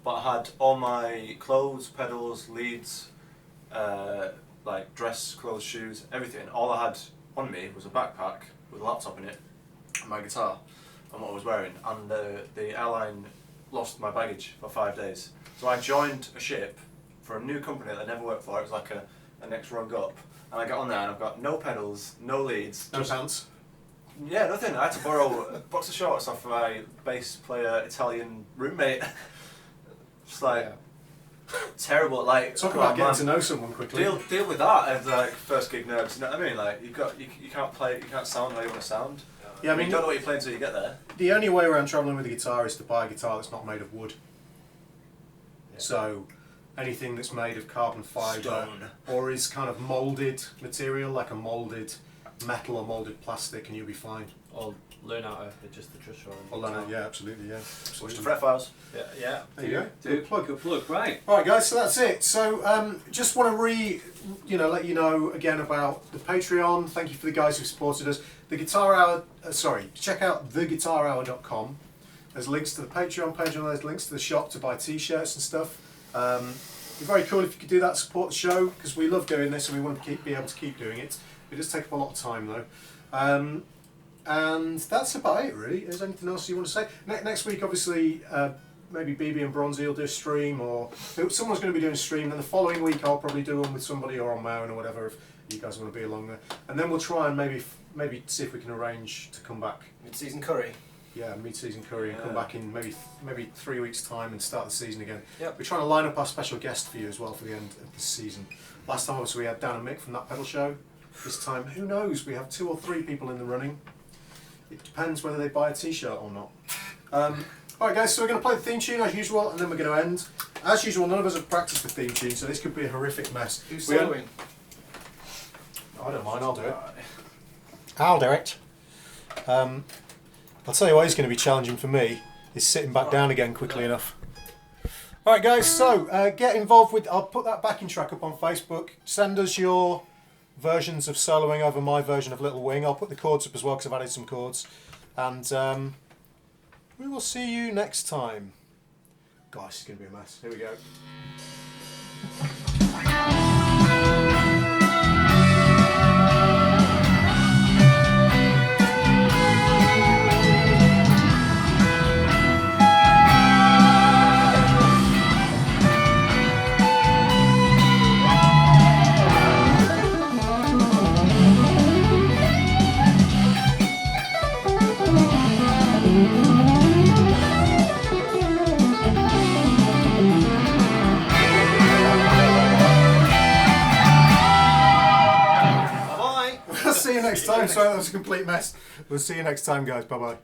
[SPEAKER 4] but I had all my clothes, pedals, leads, like dress, clothes, shoes, everything. All I had on me was a backpack with a laptop in it, and my guitar, and what I was wearing, and the airline lost my baggage for 5 days. So I joined a ship for a new company that I never worked for. It was like a next rung up, and I got on there and I've got no pedals, no leads,
[SPEAKER 1] No pants.
[SPEAKER 4] yeah, nothing. I had to borrow a box of shorts off my bass player Italian roommate. Just like terrible. Like
[SPEAKER 1] Talk
[SPEAKER 4] come
[SPEAKER 1] about
[SPEAKER 4] on,
[SPEAKER 1] getting
[SPEAKER 4] man.
[SPEAKER 1] to know someone quickly.
[SPEAKER 4] Deal with that as like first gig nerves. You know what I mean? Like you can't play, you can't sound how you want to sound.
[SPEAKER 1] Yeah, I
[SPEAKER 4] You
[SPEAKER 1] mean,
[SPEAKER 4] don't know what you're playing until you get there.
[SPEAKER 1] the only way around travelling with a guitar is to buy a guitar that's not made of wood. So anything that's made of carbon fibre
[SPEAKER 4] Stone.
[SPEAKER 1] or is kind of moulded material, like a moulded metal or moulded plastic, and you'll be fine.
[SPEAKER 5] Or learn how to adjust the truss rod.
[SPEAKER 1] Or learn it, yeah, absolutely, yeah.
[SPEAKER 4] Switch to
[SPEAKER 1] Absolutely.
[SPEAKER 4] fret files.
[SPEAKER 5] Yeah.
[SPEAKER 1] There you go.
[SPEAKER 5] Good plug. Good plug. Right.
[SPEAKER 1] All right, guys. So that's it. So just want to let you know again about the Patreon. Thank you for the guys who supported us. The Guitar Hour. Check out theguitarhour.com. There's links to the Patreon page and there's links to the shop to buy T-shirts and stuff. It'd be very cool if you could do that to support the show, because we love doing this and we want to be able to keep doing it. It does take up a lot of time though. And that's about it really. Is there anything else you want to say? Next week, obviously, maybe BB and Bronzy will do a stream, or someone's going to be doing a stream. Then the following week, I'll probably do one with somebody or on my own or whatever, if you guys want to be along there. And then we'll try and maybe see if we can arrange to come back.
[SPEAKER 3] Mid-season curry.
[SPEAKER 1] Yeah, mid-season curry, and come
[SPEAKER 4] Yeah.
[SPEAKER 1] back in maybe 3 weeks' time and start the season again.
[SPEAKER 3] Yep.
[SPEAKER 1] We're trying to line up our special guest for you as well for the end of the season. Last time, obviously, we had Dan and Mick from That Pedal Show. This time, who knows? We have 2 or 3 people in the running. It depends whether they buy a T-shirt or not. Alright guys, so we're going to play the theme tune as usual, and then we're going to end. As usual, none of us have practiced the theme tune, so this could be a horrific mess.
[SPEAKER 3] Who's
[SPEAKER 1] We-
[SPEAKER 3] soloing?
[SPEAKER 1] I don't mind, I'll do it. I'll do it. I'll tell you what is going to be challenging for me, is sitting back down again quickly enough. Alright guys, so get involved with, I'll put that backing track up on Facebook. Send us your versions of soloing over my version of Little Wing. I'll put the chords up as well because I've added some chords. And we will see you next time. Guys, it's going to be a mess. Here we go.
[SPEAKER 3] Bye-bye.
[SPEAKER 1] We'll see you next time. Sorry, that was a complete mess. We'll see you next time, guys. Bye-bye.